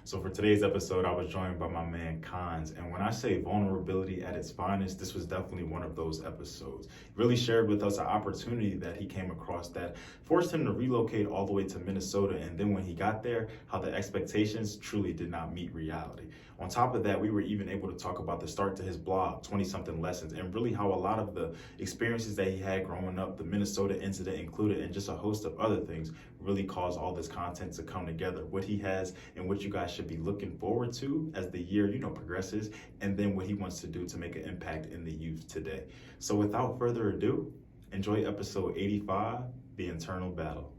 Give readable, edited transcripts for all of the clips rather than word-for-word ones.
So for today's episode, I was joined by my man Cons, and when I say vulnerability at its finest, this was definitely one of those episodes. He really shared with us an opportunity that he came across that forced him to relocate all the way to Minnesota, and then when he got there, how the expectations truly did not meet reality. On top of that, we were even able to talk about the start to his blog, 20 something lessons, and really how a lot of the experiences that he had growing up, the Minnesota incident included, and just a host of other things, really caused all this content to come together. What he has and what you guys should be looking forward to as the year, progresses, and then what he wants to do to make an impact in the youth today. So without further ado, enjoy episode 85, The Internal Battle.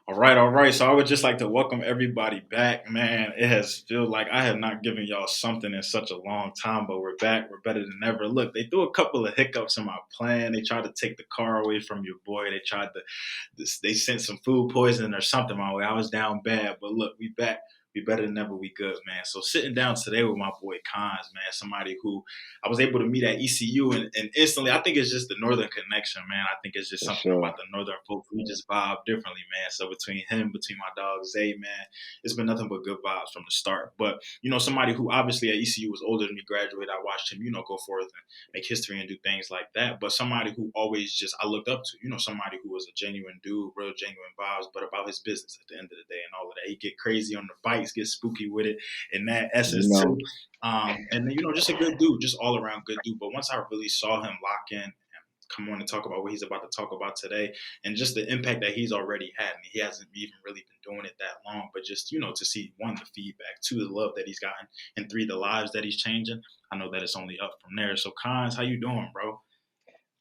All right, all right. So I would just like to welcome everybody back, man. It has feel like I have not given y'all something in such a long time, but we're back. We're better than ever. Look, they threw a couple of hiccups in my plan. They tried to take the car away from your boy. They sent some food poisoning or something my way. I was down bad, but look, we back. We better than ever. We good, man. So sitting down today with my boy Cons, man, somebody who I was able to meet at ECU, and instantly, I think it's just the Northern connection, man. I think it's just For something sure. about the Northern folks. We just vibe differently, man. So between my dog Zay, man, it's been nothing but good vibes from the start. But somebody who obviously at ECU was older than me, graduated. I watched him, go forth and make history and do things like that. But somebody who always just I looked up to, somebody who was a genuine dude, real genuine vibes, but about his business at the end of the day and all of that. He get crazy on the bikes, get spooky with it, in that You essence know, too. And then, just a good dude, just all around good dude. But once I really saw him lock in and come on and talk about what he's about to talk about today and just the impact that he's already had. And he hasn't even really been doing it that long, but just, to see one, the feedback, two, the love that he's gotten, and three, the lives that he's changing. I know that it's only up from there. So Cons, how you doing, bro?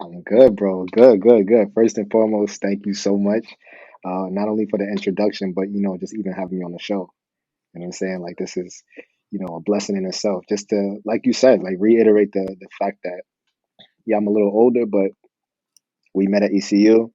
I'm good, bro. Good, good, good. First and foremost, thank you so much. Not only for the introduction, but just even having me on the show. You know what I'm saying? Like this is, a blessing in itself. Just to, like you said, like reiterate the fact that yeah, I'm a little older, but we met at ECU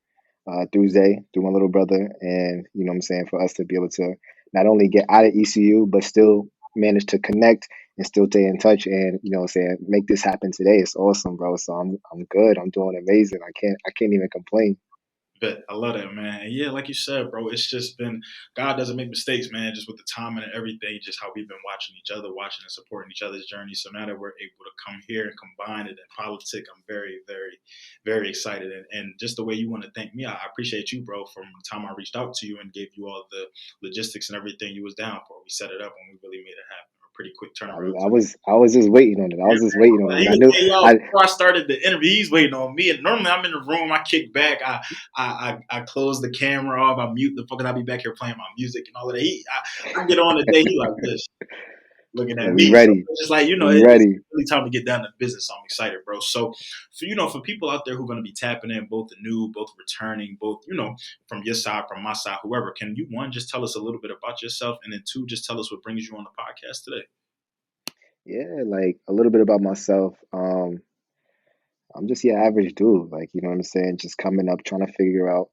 through Zay, through my little brother, and you know what I'm saying, for us to be able to not only get out of ECU, but still manage to connect and still stay in touch and what I'm saying, make this happen today. It's awesome, bro. So I'm good. I'm doing amazing. I can't even complain. Bet I love that, man. And yeah, like you said, bro, it's just been God doesn't make mistakes, man. Just with the timing and everything, just how we've been watching each other, watching and supporting each other's journey. So now that we're able to come here and combine it in politics, I'm very, very, very excited. And just the way you want to thank me, I appreciate you, bro. From the time I reached out to you and gave you all the logistics and everything you was down for, we set it up and we really made it happen. A pretty quick I, turnaround I too. was I was just waiting on it. I Yeah, was just waiting on it. man. And He I was knew laying out I before I started the interview. He's waiting on me, and normally I'm in the room. I kick back. I close the camera off. I mute the fucking. I'll be back here playing my music and all of that. I get on the day. He like this, looking at yeah, we me. So ready. it's just like We it's ready. really time to get down to business. So I'm excited, bro. So for people out there who are going to be tapping in, both the new, both returning, both from your side, from my side, whoever, can you one just tell us a little bit about yourself, and then two, just tell us what brings you on the podcast today. Yeah, like a little bit about myself. I'm just your average dude, like you know what I'm saying, just coming up, trying to figure out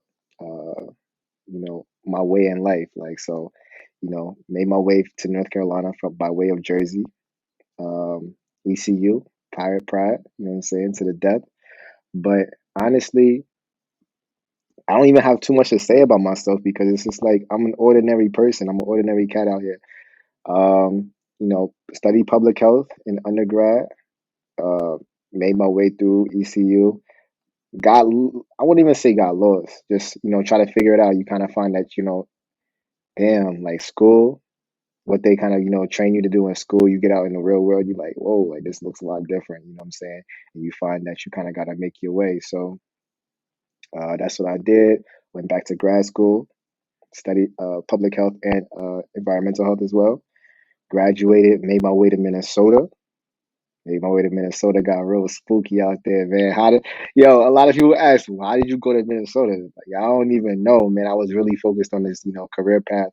my way in life. Like so, made my way to North Carolina from by way of Jersey, ECU, Pirate Pride, you know what I'm saying, to the death. But honestly, I don't even have too much to say about myself because it's just like I'm an ordinary person. I'm an ordinary cat out here. Studied public health in undergrad, uh, made my way through ECU. Got I wouldn't even say got lost. Just try to figure it out. You kind of find that damn, like school, what they kind of train you to do in school, you get out in the real world, you're like, whoa, like this looks a lot different. You know what I'm saying? And you find that you kind of got to make your way. So that's what I did. Went back to grad school, studied public health and environmental health as well. Graduated, made my way to Minnesota. Made my way to Minnesota, got real spooky out there, man. A lot of people ask, well, how did you go to Minnesota? Like, I don't even know, man. I was really focused on this, career path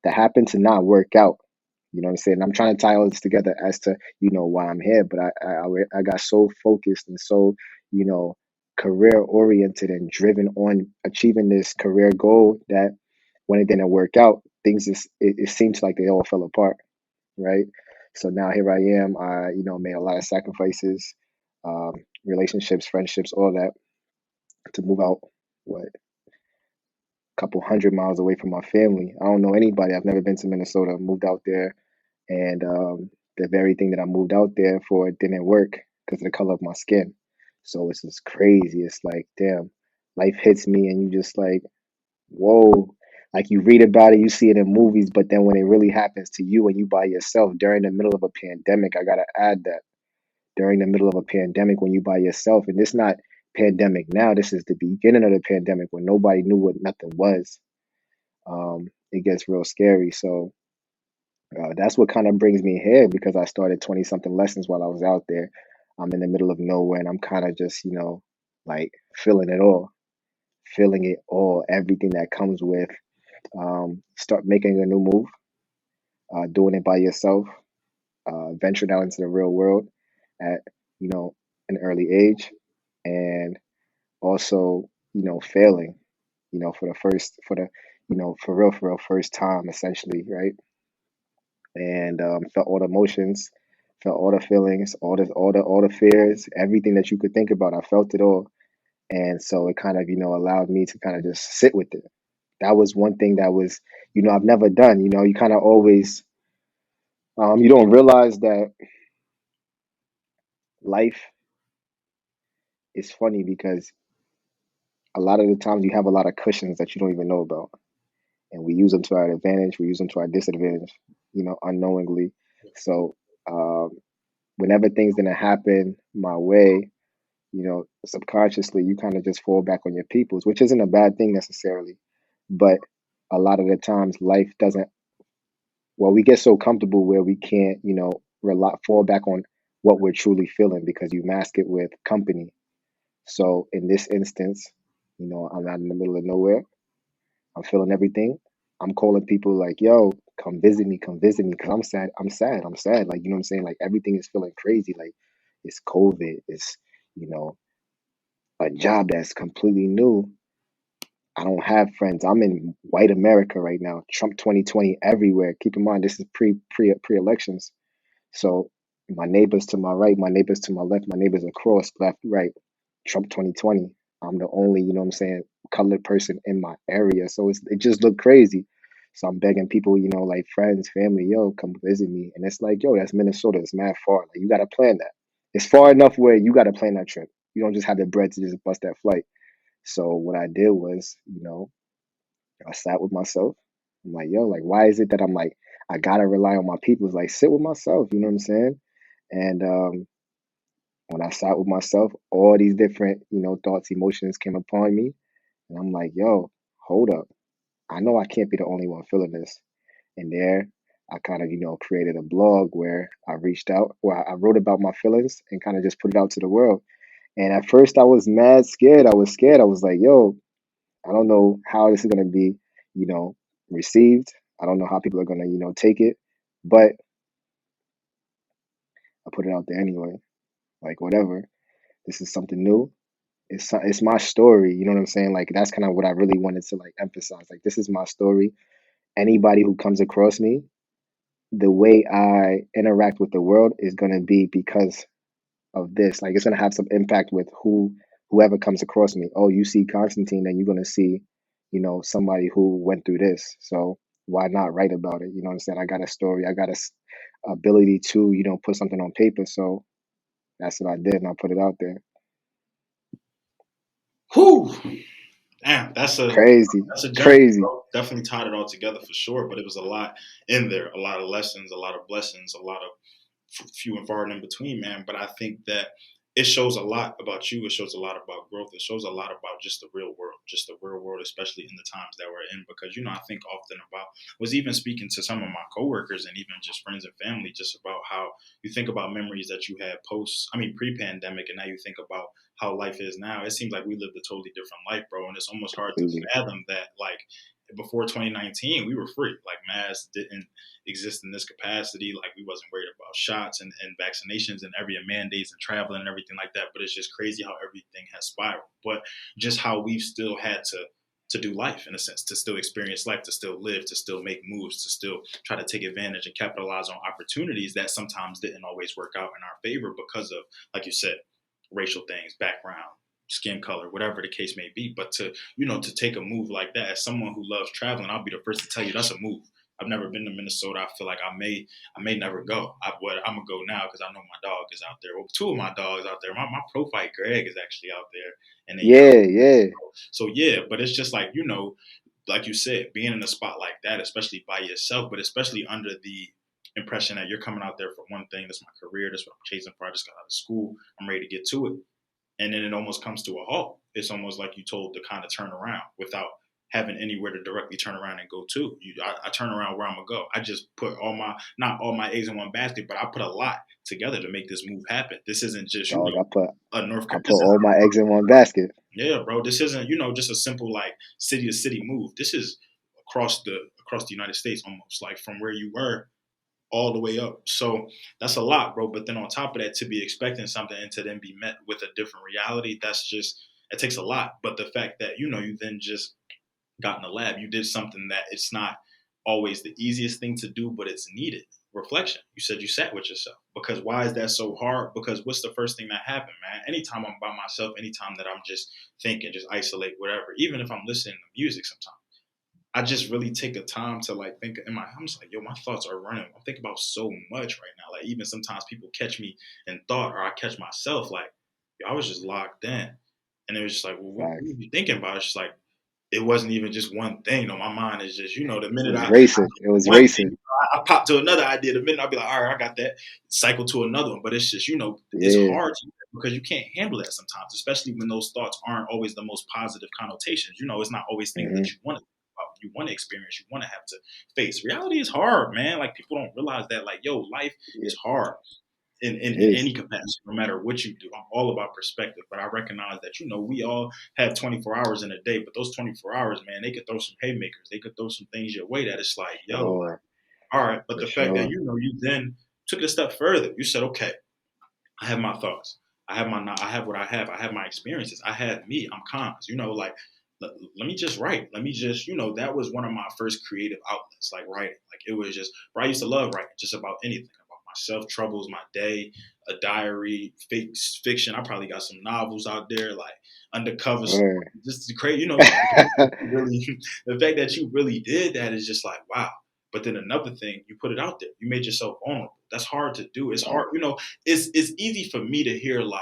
that happened to not work out. You know what I'm saying? I'm trying to tie all this together as to, why I'm here, but I got so focused and so, you know, career oriented and driven on achieving this career goal that when it didn't work out, things it seems like they all fell apart, right? So now here I am. I, made a lot of sacrifices, relationships, friendships, all that to move out. What? couple 100 miles away from my family. I don't know anybody. I've never been to Minnesota. Moved out there, and the very thing that I moved out there for didn't work because of the color of my skin. So it's just crazy. It's like, damn, life hits me, and you just like, whoa. Like you read about it, you see it in movies, but then when it really happens to you and you by yourself during the middle of a pandemic, I gotta add that during the middle of a pandemic when you by yourself, and this not pandemic now, this is the beginning of the pandemic when nobody knew what nothing was. It gets real scary. So that's what kind of brings me here because I started 20 something lessons while I was out there. I'm in the middle of nowhere and I'm kind of just, like feeling it all, everything that comes with start making a new move, doing it by yourself, venturing out into the real world at, you know, an early age, and also, failing, for the first, for the, for real, first time essentially, right? And felt all the emotions, felt all the feelings, all the fears, everything that you could think about. I felt it all, and so it kind of allowed me to kind of just sit with it. That was one thing that was I've never done. You kind of always you don't realize that life is funny because a lot of the times you have a lot of cushions that you don't even know about, and we use them to our advantage. We use them to our disadvantage, unknowingly. So um, whenever things didn't happen my way, subconsciously you kind of just fall back on your peoples, which isn't a bad thing necessarily. But a lot of the times life doesn't, well, we get so comfortable where we can't, fall back on what we're truly feeling because you mask it with company. So in this instance, I'm out in the middle of nowhere. I'm feeling everything. I'm calling people like, yo, come visit me, because I'm sad. I'm sad. I'm sad. Like, you know what I'm saying? Like everything is feeling crazy. Like it's COVID. It's, you know, a job that's completely new. I don't have friends. I'm in white America right now. Trump 2020 everywhere. Keep in mind this is pre elections. So my neighbors to my right, my neighbors to my left, my neighbors across, left, right. Trump 2020. I'm the only, colored person in my area. So it just looked crazy. So I'm begging people, like friends, family, yo, come visit me. And it's like, yo, that's Minnesota. It's mad far. Like you gotta plan that. It's far enough where you gotta plan that trip. You don't just have the bread to just bust that flight. So what I did was, I sat with myself. I'm like, yo, like, why is it that I'm like, I gotta rely on my people? It's like, sit with myself. You know what I'm saying? And when I sat with myself, all these different, thoughts, emotions came upon me, and I'm like, yo, hold up. I know I can't be the only one feeling this. And there, I kind of, created a blog where I reached out, where I wrote about my feelings and kind of just put it out to the world. And at first, I was mad scared. I was scared. I was like, yo, I don't know how this is going to be, you know, received. I don't know how people are going to, take it. But I put it out there anyway. Like, whatever. This is something new. It's my story. You know what I'm saying? Like, that's kind of what I really wanted to, like, emphasize. Like, this is my story. Anybody who comes across me, the way I interact with the world is going to be because of this. Like it's gonna have some impact with whoever comes across me. Oh, you see Constantine, then you're gonna see, somebody who went through this. So why not write about it? You know what I'm saying? I got a story. I got ability to, put something on paper. So that's what I did, and I put it out there. Whew. Damn, Crazy, that's a journey, crazy. bro. Definitely tied it all together for sure. But it was a lot in there, a lot of lessons, a lot of blessings, a lot of few and far and in between, man. But I think that it shows a lot about you. It shows a lot about growth. It shows a lot about just the real world, especially in the times that we're in. Because I think often about was even speaking to some of my coworkers and even just friends and family, just about how you think about memories that you had pre-pandemic, and now you think about how life is now. It seems like we lived a totally different life, bro, and it's almost hard to Completely. fathom that, like, before 2019 we were free, like masks didn't exist in this capacity. Like we wasn't worried about shots and vaccinations and every mandates and traveling and everything like that. But it's just crazy how everything has spiraled. But just how we've still had to do life in a sense, to still experience life, to still live, to still make moves, to still try to take advantage and capitalize on opportunities that sometimes didn't always work out in our favor because of, like you said, racial things, background, skin color, whatever the case may be. But to take a move like that, as someone who loves traveling, I'll be the first to tell you that's a move. I've never been to Minnesota. I feel like I may never go. I'm gonna go now because I know my dog is out there. Well, two of my dogs out there. My pro fight Greg is actually out there, and they Yeah, yeah. so yeah. But it's just like like you said, being in a spot like that, especially by yourself, but especially under the impression that you're coming out there for one thing. That's my career. That's what I'm chasing for. I just got out of school. I'm ready to get to it. And then it almost comes to a halt. It's almost like you told to kind of turn around without having anywhere to directly turn around and go to. I turn around where I'm gonna go. I just put not all my eggs in one basket, but I put a lot together to make this move happen. This isn't just Dog, a North I Carolina. put all my eggs in one basket. Yeah, bro. This isn't just a simple like city to city move. This is across the United States, almost like from where you were all the way up. So that's a lot, bro. But then on top of that, to be expecting something and to then be met with a different reality, it takes a lot. But the fact that you then just got in the lab, you did something that it's not always the easiest thing to do, but it's needed. Reflection. You said you sat with yourself. Because why is that so hard? Because what's the first thing that happened, man? Anytime I'm by myself, anytime that I'm just thinking, just isolate, whatever, even if I'm listening to music sometimes, I just really take the time to like think in my. I'm just like, yo, my thoughts are running. I'm thinking about so much right now. Like even sometimes people catch me in thought, or I catch myself. Like, yo, I was just locked in, and it was just like, well, what Facts. are you thinking about? It's just like it wasn't even just one thing. No, my mind is just the It minute was I racing. It was one thing, racing. I pop to another idea. The minute I'll be like, all right, I got that. Cycle to another one. But it's just it's Yeah. hard because you can't handle that sometimes, especially when those thoughts aren't always the most positive connotations. It's not always things that Hmm. you want to you want to experience, you want to have to face. Reality is hard, man. Like people don't realize that. Like, yo, life Yeah, is hard it in is. any capacity, no matter what you do. I'm all about perspective, but I recognize that we all have 24 hours in a day, but those 24 hours, man, they could throw some haymakers, they could throw some things your way that it's like, yo, like, Sure. all right. But For the fact that sure. you then took it a step further, you said, okay, I have my thoughts. I have what I have. I have my experiences. I have me. I'm cons. Like let me just write. Let me just, that was one of my first creative outlets, like writing. Like it was just, but I used to love writing just about anything, about myself, troubles, my day, a diary, fake fiction. I probably got some novels out there, like undercover stories. Sure. Just to create, really, the fact that you really did that is just like, wow. But then another thing, you put it out there. You made yourself vulnerable. That's hard to do. It's hard, Facts. it's easy for me to hear like,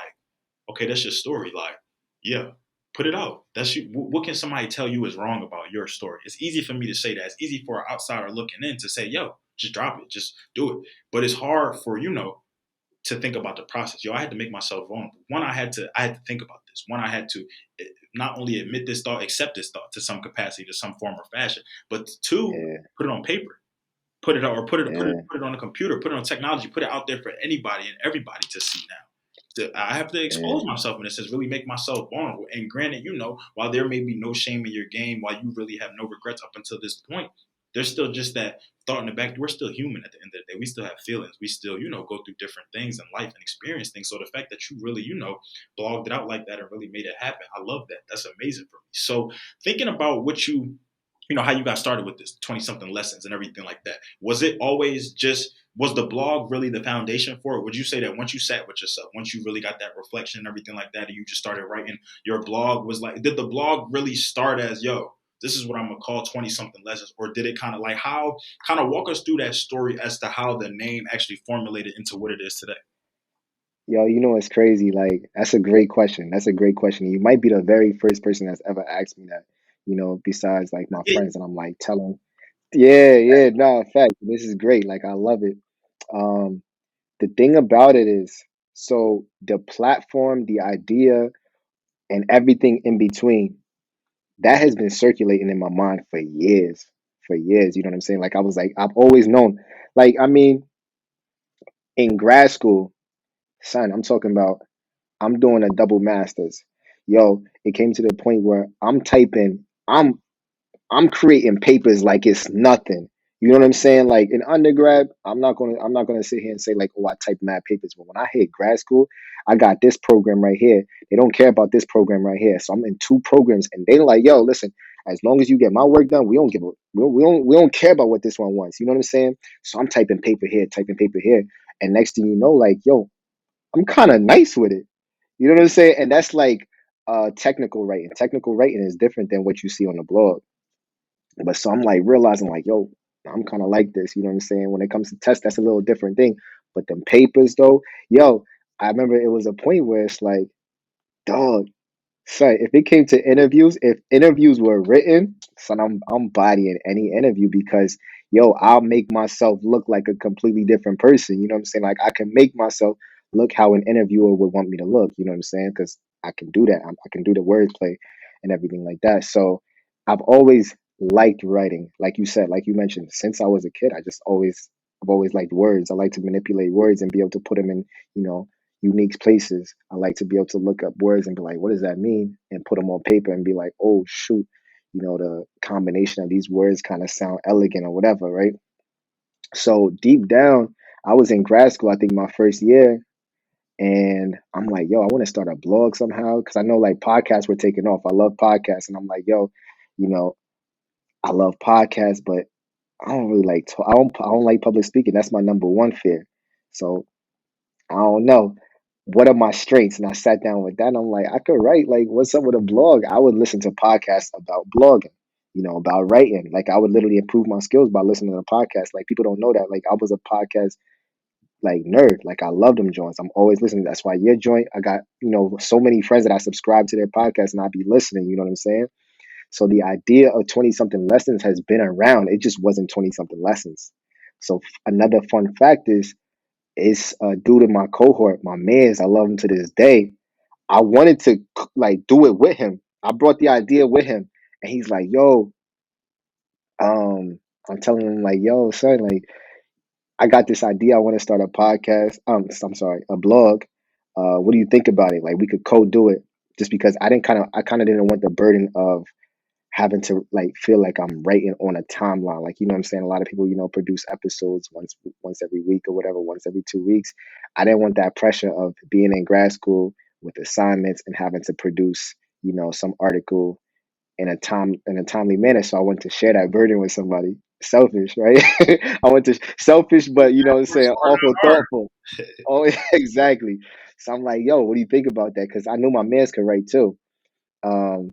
okay, that's your story. Like, yeah, put it out. That's you. What can somebody tell you is wrong about your story? It's easy for me to say that. It's easy for an outsider looking in to say, yo, just drop it, just do it. But it's hard for to think about the process. Yo, I had to make myself vulnerable. One, I had to think about this. One, I had to not only admit this thought, accept this thought to some capacity, to some form or fashion, but two, Yeah. put it on paper, put it out, or Yeah. put it on a computer, put it on technology, put it out there for anybody and everybody to see now. I have to expose Yeah. myself in this sense, really make myself vulnerable. And granted, while there may be no shame in your game, while you really have no regrets up until this point, there's still just that thought in the back. We're still human at the end of the day. We still have feelings. We still, go through different things in life and experience things. So the fact that you really, blogged it out like that and really made it happen, I love that. That's amazing for me. So thinking about what how you got started with this 20 something lessons and everything like that. Was it always was the blog really the foundation for it? Would you say that once you sat with yourself, once you really got that reflection and everything like that, and you just started writing, your blog was like, did the blog really start as, yo, this is what I'm gonna call 20 something lessons? Or did it kind of like walk us through that story as to how the name actually formulated into what it is today? Yo, it's crazy. Like, that's a great question. That's a great question. You might be the very first person that's ever asked me that, besides like my Yeah, friends. And I'm like telling, yeah, yeah, no, in fact, this is great. Like, I love it. Um, the thing about it is, so the platform, the idea, and everything in between, that has been circulating in my mind for years. For years. You know what I'm saying? Like, I was like, I've always known. Like, I mean, in grad school, son, I'm talking about I'm doing a double masters. Yo, it came to the point where I'm creating papers like it's nothing. You know what I'm saying? Like in undergrad, I'm not gonna sit here and say like, oh, I type mad papers. But when I hit grad school, I got this program right here. They don't care about this program right here. So I'm in two programs, and they like, yo, listen, as long as you get my work done, we don't care about what this one wants. You know what I'm saying? So I'm typing paper here, and next thing you know, like, yo, I'm kind of nice with it. You know what I'm saying? And that's like technical writing. Technical writing is different than what you see on the blog. But so I'm like realizing like, yo, I'm kind of like this, you know what I'm saying? When it comes to tests, that's a little different thing. But them papers though, yo, I remember it was a point where it's like, dog, son, if it came to interviews, if interviews were written, son, I'm bodying any interview because yo, I'll make myself look like a completely different person. You know what I'm saying? Like I can make myself look how an interviewer would want me to look. You know what I'm saying? Because I can do that. I can do the wordplay and everything like that. So I've always liked writing, like you said, like you mentioned, since I was a kid. I've always liked words. I like to manipulate words and be able to put them in, you know, unique places. I like to be able to look up words and be like, what does that mean? And put them on paper and be like, oh, shoot, you know, the combination of these words kind of sound elegant or whatever, right? So deep down, I was in grad school, I think my first year, and I'm like, yo, I want to start a blog somehow because I know like podcasts were taking off. I love podcasts, and I'm like, yo, you know, I love podcasts, but I don't really like, I don't like public speaking. That's my number one fear. So I don't know. What are my strengths? And I sat down with that and I'm like, I could write. Like, what's up with a blog? I would listen to podcasts about blogging, you know, about writing. Like, I would literally improve my skills by listening to the podcast. Like, people don't know that. Like, I was a podcast like nerd. Like, I love them joints. I'm always listening. That's why your joint, I got, you know, so many friends that I subscribe to their podcast and I be listening. You know what I'm saying? So the idea of 20 something lessons has been around. It just wasn't 20 something lessons. So another fun fact is, it's a dude in my cohort, my man's. I love him to this day. I wanted to like do it with him. I brought the idea with him, and he's like, "Yo, I'm telling him like, yo, son, like, I got this idea. I want to start a podcast. I'm sorry, a blog. What do you think about it? Like, we could co-do it. Just because I kind of didn't want the burden of having to like feel like I'm writing on a timeline. Like, you know what I'm saying? A lot of people, you know, produce episodes once every week or whatever, once every 2 weeks. I didn't want that pressure of being in grad school with assignments and having to produce, you know, some article in a timely manner. So I want to share that burden with somebody. Selfish, right? I want to selfish, but you know what I'm saying, Smart awful at heart. thoughtful. Oh, exactly. So I'm like, yo, what do you think about that? Because I knew my man's could write too. Um,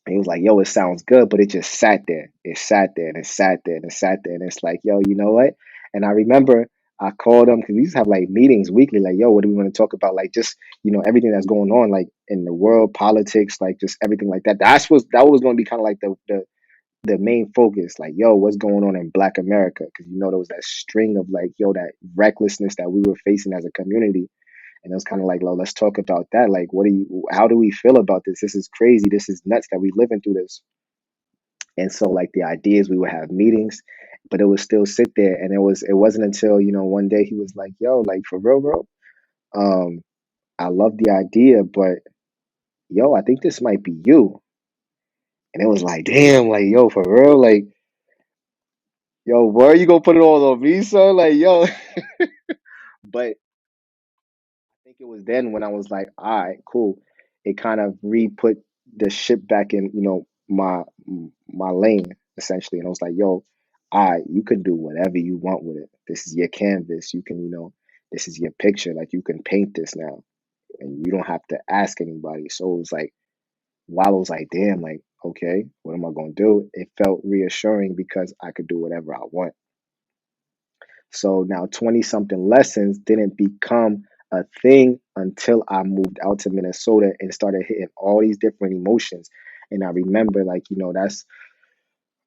and he was like, yo, it sounds good, but it just sat there. It sat there and it sat there and it sat there. And it's like, yo, you know what? And I remember I called him because we used to have like meetings weekly, like, yo, what do we want to talk about? Like just, you know, everything that's going on, like in the world, politics, like just everything like that. That was going to be kind of like the main focus, like, yo, what's going on in Black America? Because you know there was that string of like, yo, that recklessness that we were facing as a community. And it was kind of like, well, let's talk about that. Like, how do we feel about this? This is crazy. This is nuts that we living through this. And so, like, the idea is we would have meetings, but it would still sit there. And it wasn't until, you know, one day he was like, yo, like, for real, bro, um, I love the idea, but yo, I think this might be you. And it was like, damn, like, yo, for real, like, yo, where are you gonna put it all on me, son? Like, yo, but I think it was then when I was like, all right, cool. It kind of re-put the ship back in, you know, my lane essentially. And I was like, yo, all right, you can do whatever you want with it. This is your canvas. You can, you know, this is your picture. Like you can paint this now, and you don't have to ask anybody. So it was like, while I was like, damn, like, okay, what am I gonna do? It felt reassuring because I could do whatever I want. So now 20 something lessons didn't become a thing until I moved out to Minnesota and started hitting all these different emotions. And I remember, like, you know,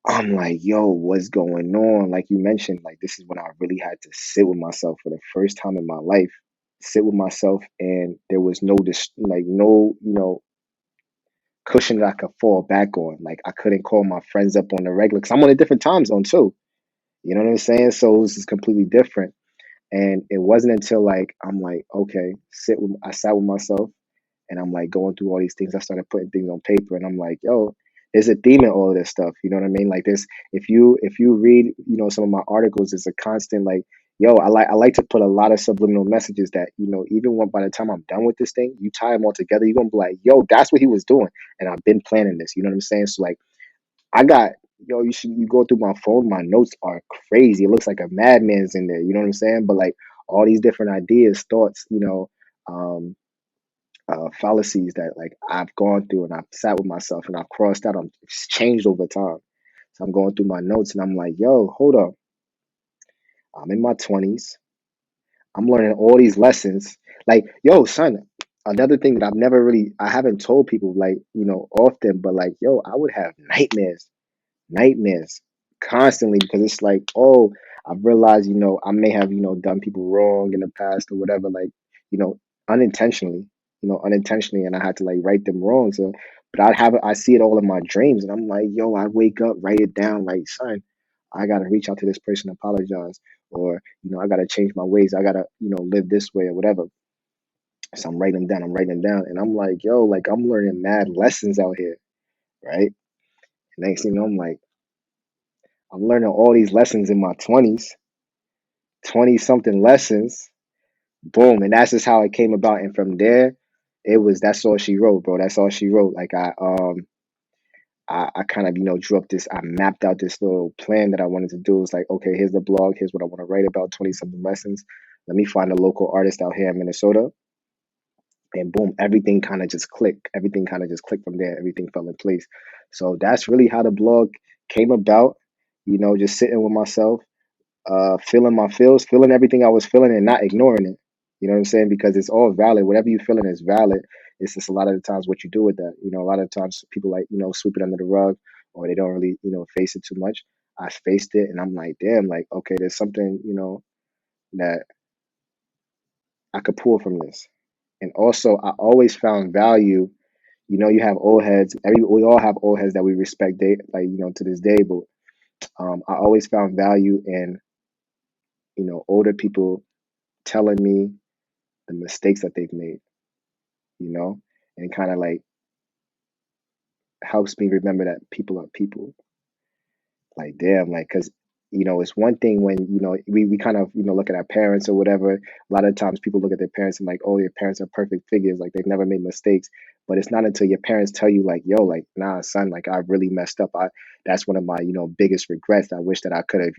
I'm like, yo, what's going on? Like you mentioned, like, this is when I really had to sit with myself for the first time in my life, sit with myself. And there was no, you know, cushion that I could fall back on. Like, I couldn't call my friends up on the regular because I'm on a different time zone too. You know what I'm saying? So it was just completely different. And it wasn't until like I'm like, okay, I sat with myself and I'm like going through all these things. I started putting things on paper and I'm like, yo, there's a theme in all of this stuff. You know what I mean? Like this, if you read, you know, some of my articles, it's a constant like, yo, I like to put a lot of subliminal messages that, you know, even when by the time I'm done with this thing, you tie them all together, you're gonna be like, yo, that's what he was doing. And I've been planning this. You know what I'm saying? So like I got yo, you go through my phone, my notes are crazy. It looks like a madman's in there, you know what I'm saying? But like all these different ideas, thoughts, you know, um, fallacies that like I've gone through and I've sat with myself and I've crossed out. It's changed over time. So I'm going through my notes and I'm like, yo, hold up. I'm in my 20s. I'm learning all these lessons. Like, yo, son, another thing that I haven't told people like, often, but like, yo, I would have nightmares constantly because it's like, oh, I've realized, I may have, done people wrong in the past or whatever, like, you know, unintentionally, unintentionally, and I had to like right them wrong. So, but I see it all in my dreams, and I'm like, yo, I wake up, write it down, like, son, I gotta reach out to this person, apologize, or I gotta change my ways, I gotta, live this way or whatever. So I'm writing them down, and I'm like, yo, like I'm learning mad lessons out here, right? Next thing you know, I'm learning all these lessons in my 20s, 20 something lessons. Boom. And that's just how it came about. And from there, that's all she wrote, bro. That's all she wrote. Like I kind of, drew up I mapped out this little plan that I wanted to do. It was like, okay, here's the blog. Here's what I want to write about, 20 something lessons. Let me find a local artist out here in Minnesota. And boom, everything kind of just clicked. Everything kind of just clicked from there. Everything fell in place. So that's really how the blog came about, just sitting with myself, feeling my feels, feeling everything I was feeling and not ignoring it. You know what I'm saying? Because it's all valid. Whatever you're feeling is valid. It's just a lot of the times what you do with that. A lot of times people like, sweep it under the rug or they don't really, face it too much. I faced it and I'm like, damn, like, okay, there's something, that I could pull from this. And also I always found value. You have old heads. We all have old heads that we respect like, to this day. But I always found value in, older people telling me the mistakes that they've made, you know, and kind of like helps me remember that people are people. Like, damn, like, because, it's one thing when, we kind of, look at our parents or whatever. A lot of times people look at their parents and like, oh, your parents are perfect figures. Like, they've never made mistakes. But it's not until your parents tell you, like, yo, like, nah, son, like, I really messed up. That's one of my, biggest regrets. I wish that I could have,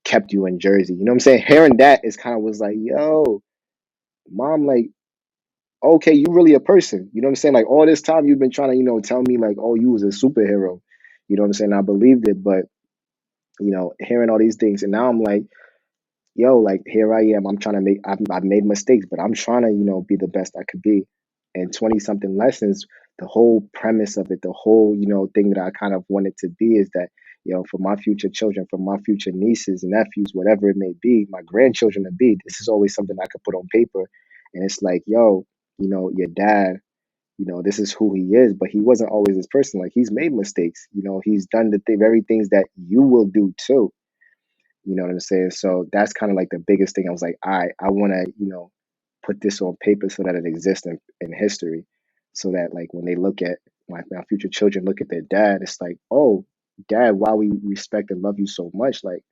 kept you in Jersey. You know what I'm saying? Hearing that is kind of was like, yo, mom, like, okay, you really a person. You know what I'm saying? Like all this time you've been trying to, tell me like, oh, you was a superhero. You know what I'm saying? I believed it, but hearing all these things, and now I'm like, yo, like here I am. I'm trying to I've made mistakes, but I'm trying to, be the best I could be. And 20 something lessons, the whole premise of it, the whole, thing that I kind of wanted to be is that, for my future children, for my future nieces and nephews, whatever it may be, my grandchildren to be, this is always something I could put on paper. And it's like, yo, your dad, this is who he is, but he wasn't always this person. Like he's made mistakes. He's done the very things that you will do too. You know what I'm saying? So that's kind of like the biggest thing. I was like, I want to, put this on paper so that it exists in history. So that like when they look at my future children, look at their dad, it's like, oh, dad, why we respect and love you so much? Like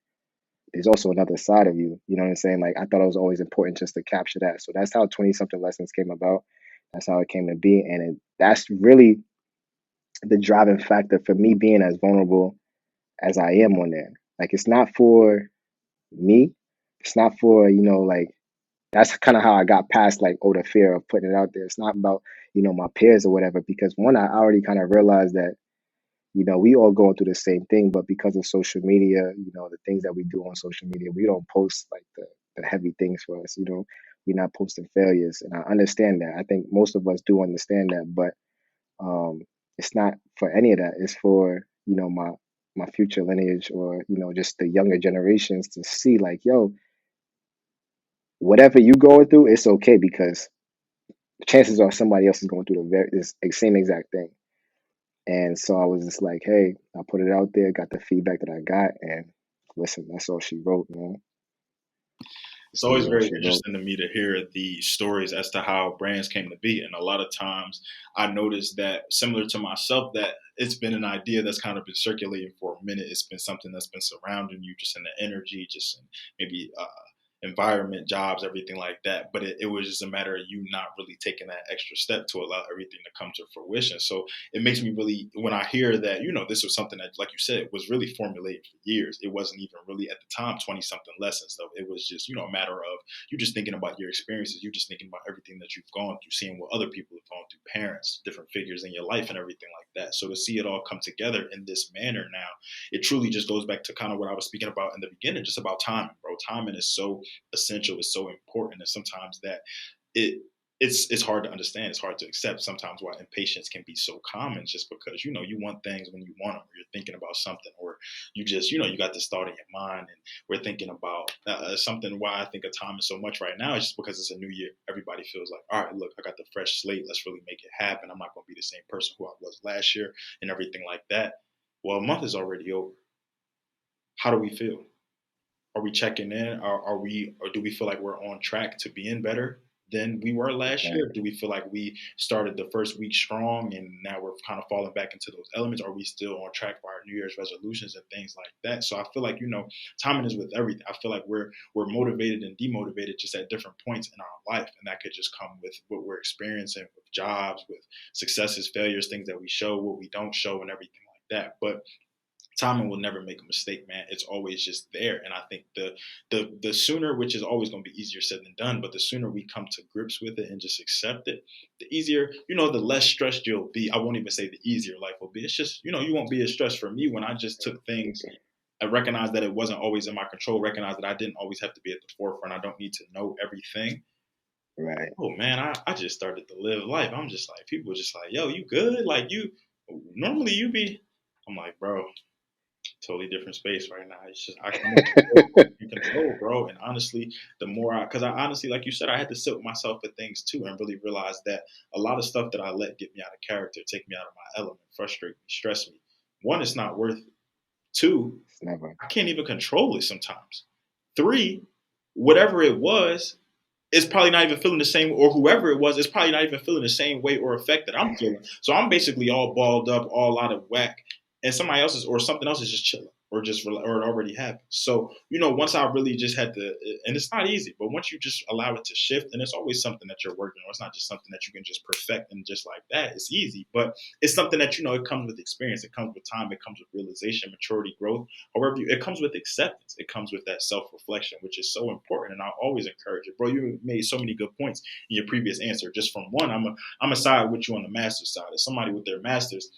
there's also another side of you. You know what I'm saying? Like I thought it was always important just to capture that. So that's how 20 something lessons came about. That's how it came to be. And that's really the driving factor for me being as vulnerable as I am on there. Like it's not for me. It's not for, like that's kind of how I got past like, oh, the fear of putting it out there. It's not about, my peers or whatever, because one, I already kind of realized that, we all going through the same thing, but because of social media, the things that we do on social media, we don't post like the heavy things for us, we're not posting failures. And I understand that. I think most of us do understand that, but um, it's not for any of that. It's for, my future lineage or, just the younger generations to see like, yo, whatever you going through, it's okay because chances are somebody else is going through this same exact thing. And so I was just like, hey, I put it out there, got the feedback that I got, and listen, that's all she wrote, man. It's That's really always all very she wrote. interesting to me to hear the stories as to how brands came to be. And a lot of times I noticed that, similar to myself, that it's been an idea that's kind of been circulating for a minute. It's been something that's been surrounding you just in the energy, just in maybe environment, jobs, everything like that. But it was just a matter of you not really taking that extra step to allow everything to come to fruition. So it makes me really, when I hear that, this was something that, like you said, was really formulated for years. It wasn't even really at the time 20 something lessons, though. It was just, a matter of you just thinking about your experiences. You just thinking about everything that you've gone through, seeing what other people have gone through, parents, different figures in your life, and everything like that. So to see it all come together in this manner now, it truly just goes back to kind of what I was speaking about in the beginning, just about timing, bro. Timing is so essential, it's so important, and sometimes that it it's hard to understand. It's hard to accept sometimes why impatience can be so common, just because you want things when you want them, or you're thinking about something, or you just you got this thought in your mind, and we're thinking about something. Why I think of time so much right now is just because it's a new year. Everybody feels like, all right, look, I got the fresh slate. Let's really make it happen. I'm not going to be the same person who I was last year, and everything like that. Well, a month is already over. How do we feel? Are we checking in? Or do we feel like we're on track to being better than we were last year? Right. Do we feel like we started the first week strong and now we're kind of falling back into those elements? Are we still on track for our New Year's resolutions and things like that? So I feel like, timing is with everything. I feel like we're motivated and demotivated just at different points in our life. And that could just come with what we're experiencing, with jobs, with successes, failures, things that we show, what we don't show, and everything like that. But timing will never make a mistake, man. It's always just there. And I think the sooner, which is always going to be easier said than done, but the sooner we come to grips with it and just accept it, the easier, the less stressed you'll be. I won't even say the easier life will be. It's just, you won't be as stressed. For me, when I just took things, I recognized that it wasn't always in my control, recognized that I didn't always have to be at the forefront. I don't need to know everything. Right. Oh man, I just started to live life. I'm just like, people are just like, yo, you good? Like, normally you be, I'm like, bro, totally different space right now. It's just I come in control, bro. And honestly, the more because I honestly, like you said, I had to sit with myself at things too, and really realize that a lot of stuff that I let get me out of character, take me out of my element, frustrate me, stress me. One, it's not worth it. Two, It's never. I can't even control it sometimes. Three, whatever it was, it's probably not even feeling the same, or whoever it was, it's probably not even feeling the same way or effect that I'm feeling. So I'm basically all balled up, all out of whack, and somebody else is, or something else is just chilling, or or it already happened. So once I really just had to, and it's not easy, but once you just allow it to shift, and it's always something that you're working on. It's not just something that you can just perfect and just like that. It's easy, but it's something that it comes with experience, it comes with time, it comes with realization, maturity, growth. However, it comes with acceptance. It comes with that self-reflection, which is so important. And I always encourage it, bro. You made so many good points in your previous answer. Just from one, I'm a side with you on the master's side. As somebody with their master's,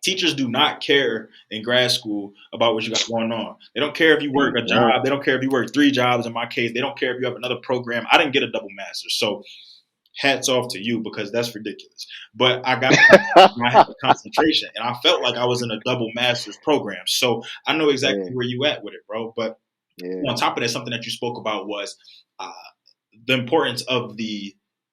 teachers do not care in grad school about what you got going on. They don't care if you work They a don't. job. They don't care if you work 3 jobs. In my case, they don't care if you have another program. I didn't get a double master's, so hats off to you, because that's ridiculous. But I got I had concentration, and I felt like I was in a double master's program. So I know exactly Yeah. where you at with it, bro. But Yeah. on top of that, something that you spoke about was uh, the importance of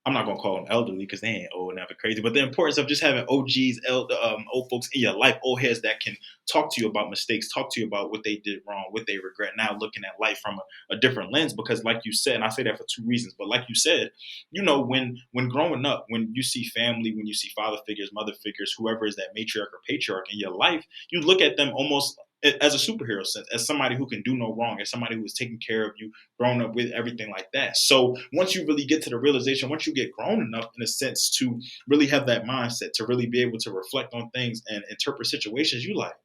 I'm not gonna call them elderly because they ain't old and nothing crazy, but the importance of just having OGs, old folks in your life, old heads that can talk to you about mistakes, talk to you about what they did wrong, what they regret now, looking at life from a different lens. Because, like you said, and I say that for two reasons, but like you said, when growing up, when you see family, when you see father figures, mother figures, whoever is that matriarch or patriarch in your life, you look at them almost as a superhero sense, as somebody who can do no wrong, as somebody who is taking care of you, grown up with, everything like that. So once you really get to the realization, once you get grown enough in a sense to really have that mindset, to really be able to reflect on things and interpret situations, you like,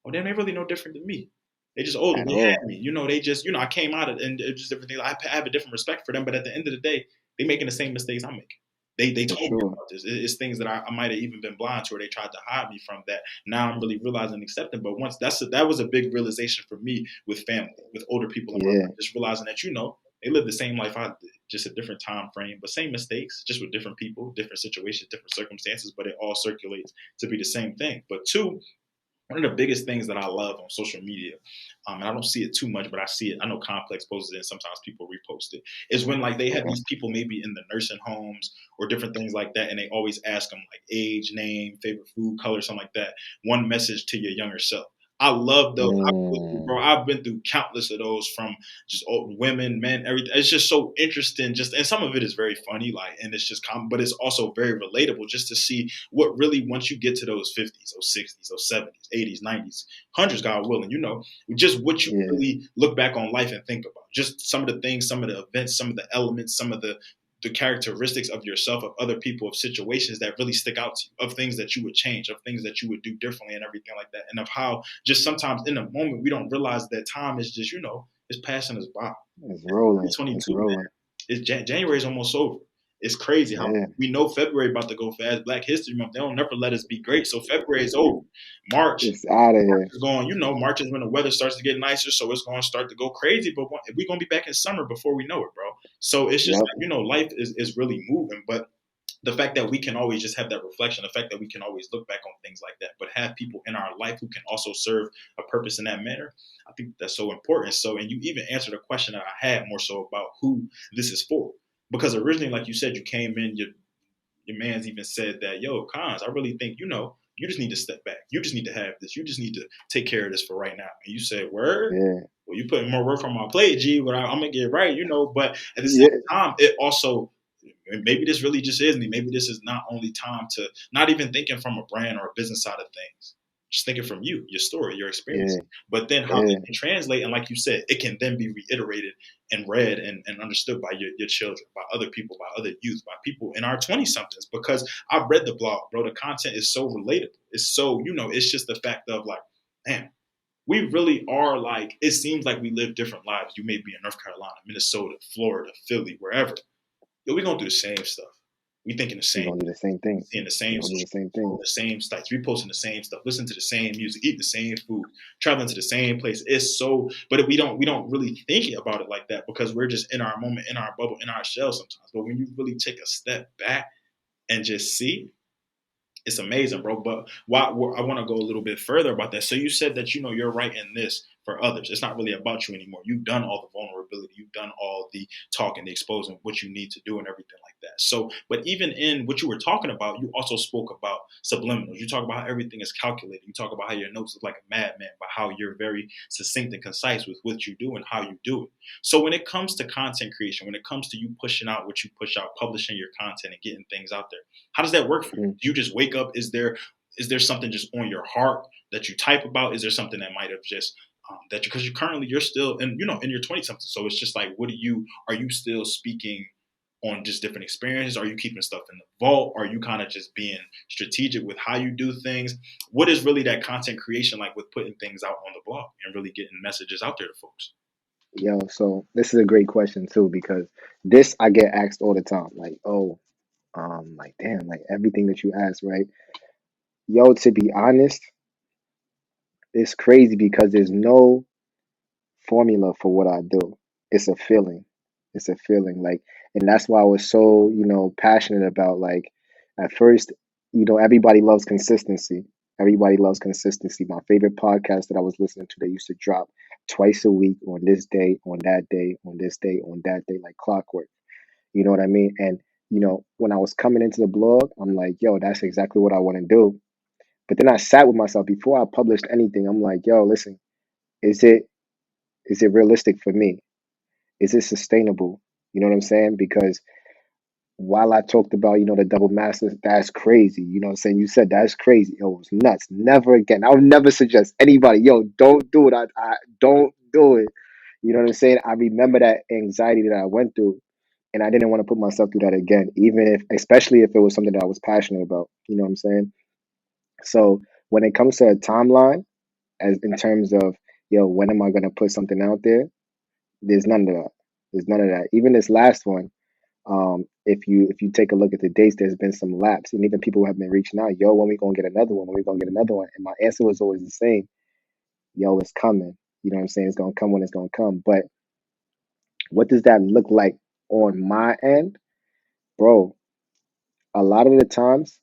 oh, damn, they really no different than me. They just older. At They had all. me. They just, I came out of, and it's just different things. I have a different respect for them, but at the end of the day, they making the same mistakes I'm making. They For told me sure. about this. It's things that I might have even been blind to, or they tried to hide me from, that now I'm really realizing and accepting. But once that was a big realization for me with family, with older people in my Yeah. life, just realizing that they live the same life I did, just a different time frame, but same mistakes, just with different people, different situations, different circumstances, but it all circulates to be the same thing. But two, one of the biggest things that I love on social media, and I don't see it too much, but I see it. I know Complex posts it, and sometimes people repost it. Is when like they have Okay. these people maybe in the nursing homes or different things like that, and they always ask them like age, name, favorite food, color, something like that. One message to your younger self. I love those. Bro, Mm. I've been through countless of those from just old women, men, everything. It's just so interesting. Just and some of it is very funny, like, and it's just common, but it's also very relatable. Just to see what really once you get to those 50s, those 60s, those 70s, 80s, 90s, hundreds, God willing, just what you Yeah, really look back on life and think about. Just some of the things, some of the events, some of the elements, some of the characteristics of yourself, of other people, of situations that really stick out to you, of things that you would change, of things that you would do differently, and everything like that. And of how just sometimes in the moment we don't realize that time is just, it's passing us by. it's It's rolling. It's 2022, man. rolling. January is almost over. It's crazy how Yeah. we know February about to go fast. Black History Month, they don't never let us be great. So February is over. March It's out of here. is going, March is when the weather starts to get nicer, so it's going to start to go crazy. But we're going to be back in summer before we know it, bro. So it's just, Yep. life is really moving. But the fact that we can always just have that reflection, the fact that we can always look back on things like that, but have people in our life who can also serve a purpose in that manner, I think that's so important. So, and you even answered a question that I had more so about who this is for. Because originally, like you said, you came in, your man's even said that, yo, Cons, I really think, you just need to step back. You just need to have this. You just need to take care of this for right now. And you said, word? Yeah. Well, you putting more work on my plate, G, but I'm going to get right, But at the same Yeah. time, it also, maybe this really just is me. Maybe this is not only time to, not even thinking from a brand or a business side of things, just thinking from you, your story, your experience, Yeah. but then how Yeah. it can translate. And like you said, it can then be reiterated and read and understood by your children, by other people, by other youth, by people in our 20 somethings. Because I've read the blog, bro. The content is so relatable. It's so, it's just the fact of like, man, we really are like, it seems like we live different lives. You may be in North Carolina, Minnesota, Florida, Philly, wherever. Yo, we're going to do the same stuff. We thinking the We're same, gonna do the same thing. seeing the We're same gonna do the social same media, thing. the same sites, reposting the same stuff, listening to the same music, eating the same food, traveling to the same place. It's so, but we don't really think about it like that because we're just in our moment, in our bubble, in our shell sometimes. But when you really take a step back and just see, it's amazing, bro. But I want to go a little bit further about that. So you said that you're writing this for others. It's not really about you anymore. You've done all the vulnerability. You've done all the talking, the exposing, what you need to do, and everything like that. So, but even in what you were talking about, you also spoke about subliminals. You talk about how everything is calculated. You talk about how your notes is like a madman, but how you're very succinct and concise with what you do and how you do it. So when it comes to content creation, when it comes to you pushing out what you push out, publishing your content and getting things out there, how does that work for you? Mhm. Do you just wake up? Is there something just on your heart that you type about? Is there something that might have just that because you're still in your 20 something? So it's just like, are you still speaking on just different experiences? Are you keeping stuff in the vault? Are you kind of just being strategic with how you do things? What is really that content creation like with putting things out on the blog and really getting messages out there to folks? Yo, so this is a great question too, because this I get asked all the time. Like, oh, like damn, like everything that you ask, right? Yo, to be honest, it's crazy because there's no formula for what I do. It's a feeling. It's a feeling. Like, and that's why I was so, passionate about like at first, everybody loves consistency. Everybody loves consistency. My favorite podcast that I was listening to, they used to drop twice a week on this day, on that day, on this day, on that day, like clockwork. You know what I mean? And when I was coming into the blog, I'm like, yo, that's exactly what I want to do. But then I sat with myself before I published anything. I'm like, yo, listen, is it is it realistic for me? Is it sustainable? You know what I'm saying? Because while I talked about, the double masters, that's crazy. You know what I'm saying? You said that's crazy. Yo, it was nuts. Never again. I would never suggest anybody, yo, don't do it. I don't do it. You know what I'm saying? I remember that anxiety that I went through, and I didn't want to put myself through that again, even if, especially if it was something that I was passionate about. You know what I'm saying? So when it comes to a timeline, as in terms of, yo, when am I going to put something out there? There's none of that. There's none of that. Even this last one, if you take a look at the dates, there's been some lapse, and even people have been reaching out, yo, when we gonna get another one? When we gonna get another one? And my answer was always the same, yo, it's coming. You know what I'm saying? It's gonna come when it's gonna come. But what does that look like on my end, bro? A lot of the times,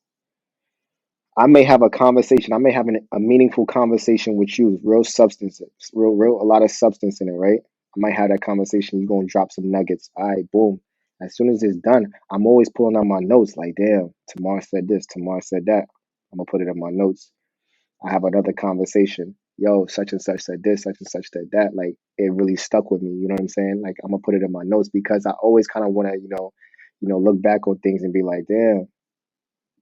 I may have a conversation. I may have a meaningful conversation with you, real substance, real, a lot of substance in it, right? I might have that conversation. You're gonna drop some nuggets. All right, boom. As soon as it's done, I'm always pulling out my notes. Like, damn, Tamar said this. Tamar said that. I'm gonna put it in my notes. I have another conversation. yo, such and such said this, such and such said that. Like it really stuck with me. You know what I'm saying? Like I'm gonna put it in my notes because I always kind of want to, look back on things and be like, damn,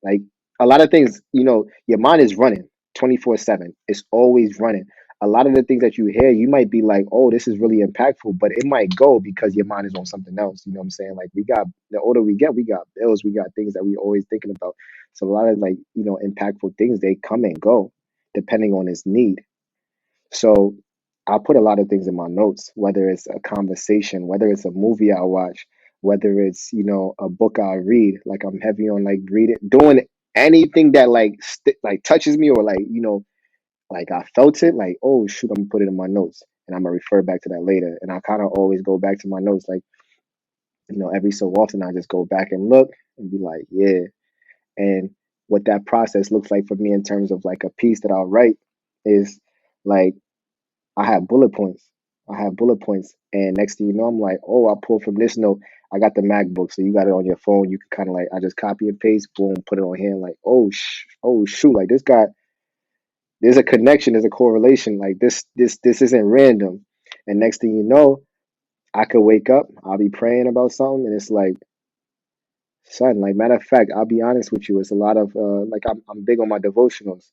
like a lot of things, your mind is running 24/7. It's always running. A lot of the things that you hear, you might be like, oh, this is really impactful, but it might go because your mind is on something else. You know what I'm saying? Like the older we get, we got bills, we got things that we always thinking about. So a lot of like, impactful things, they come and go depending on its need. So I'll put a lot of things in my notes, whether it's a conversation, whether it's a movie I watch, whether it's, a book I read. Like I'm heavy on like reading, doing anything that like like touches me or like, like I felt it, like, oh shoot, I'm gonna put it in my notes and I'm gonna refer back to that later. And I kind of always go back to my notes, like, every so often I just go back and look and be like, yeah. And what that process looks like for me in terms of like a piece that I'll write is like I have bullet points. I have bullet points. And next thing you know, I'm like, oh, I pulled from this note. I got the MacBook. So you got it on your phone. You can kind of like, I just copy and paste, boom, put it on here. Like, oh, shoot. Like this guy, there's a connection, there's a correlation. Like this isn't random. And next thing you know, I could wake up, I'll be praying about something. And it's like, son, like matter of fact, I'll be honest with you. It's a lot of, like I'm big on my devotionals,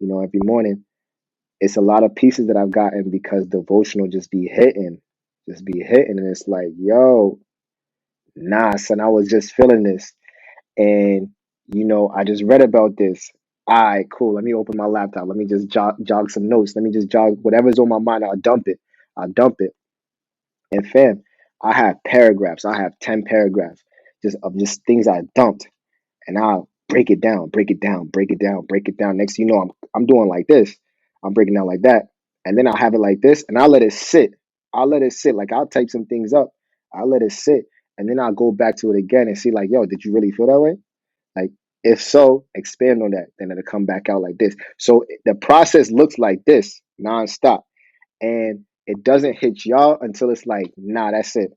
every morning. It's a lot of pieces that I've gotten because devotional just be hitting, and it's like, yo, nah, son, I was just feeling this, and I just read about this. All right, cool. Let me open my laptop. Let me just jog some notes. Let me just jog whatever's on my mind. I'll dump it. I'll dump it. And fam, I have paragraphs. I have 10 paragraphs just of just things I dumped, and I'll break it down, break it down, break it down, break it down. Next thing you know, I'm doing like this. I'm breaking down like that. And then I'll have it like this and I'll let it sit. I'll let it sit. Like I'll type some things up. I'll let it sit. And then I'll go back to it again and see like, yo, did you really feel that way? Like if so, expand on that. Then it'll come back out like this. So the process looks like this nonstop. And it doesn't hit y'all until it's like, nah, that's it.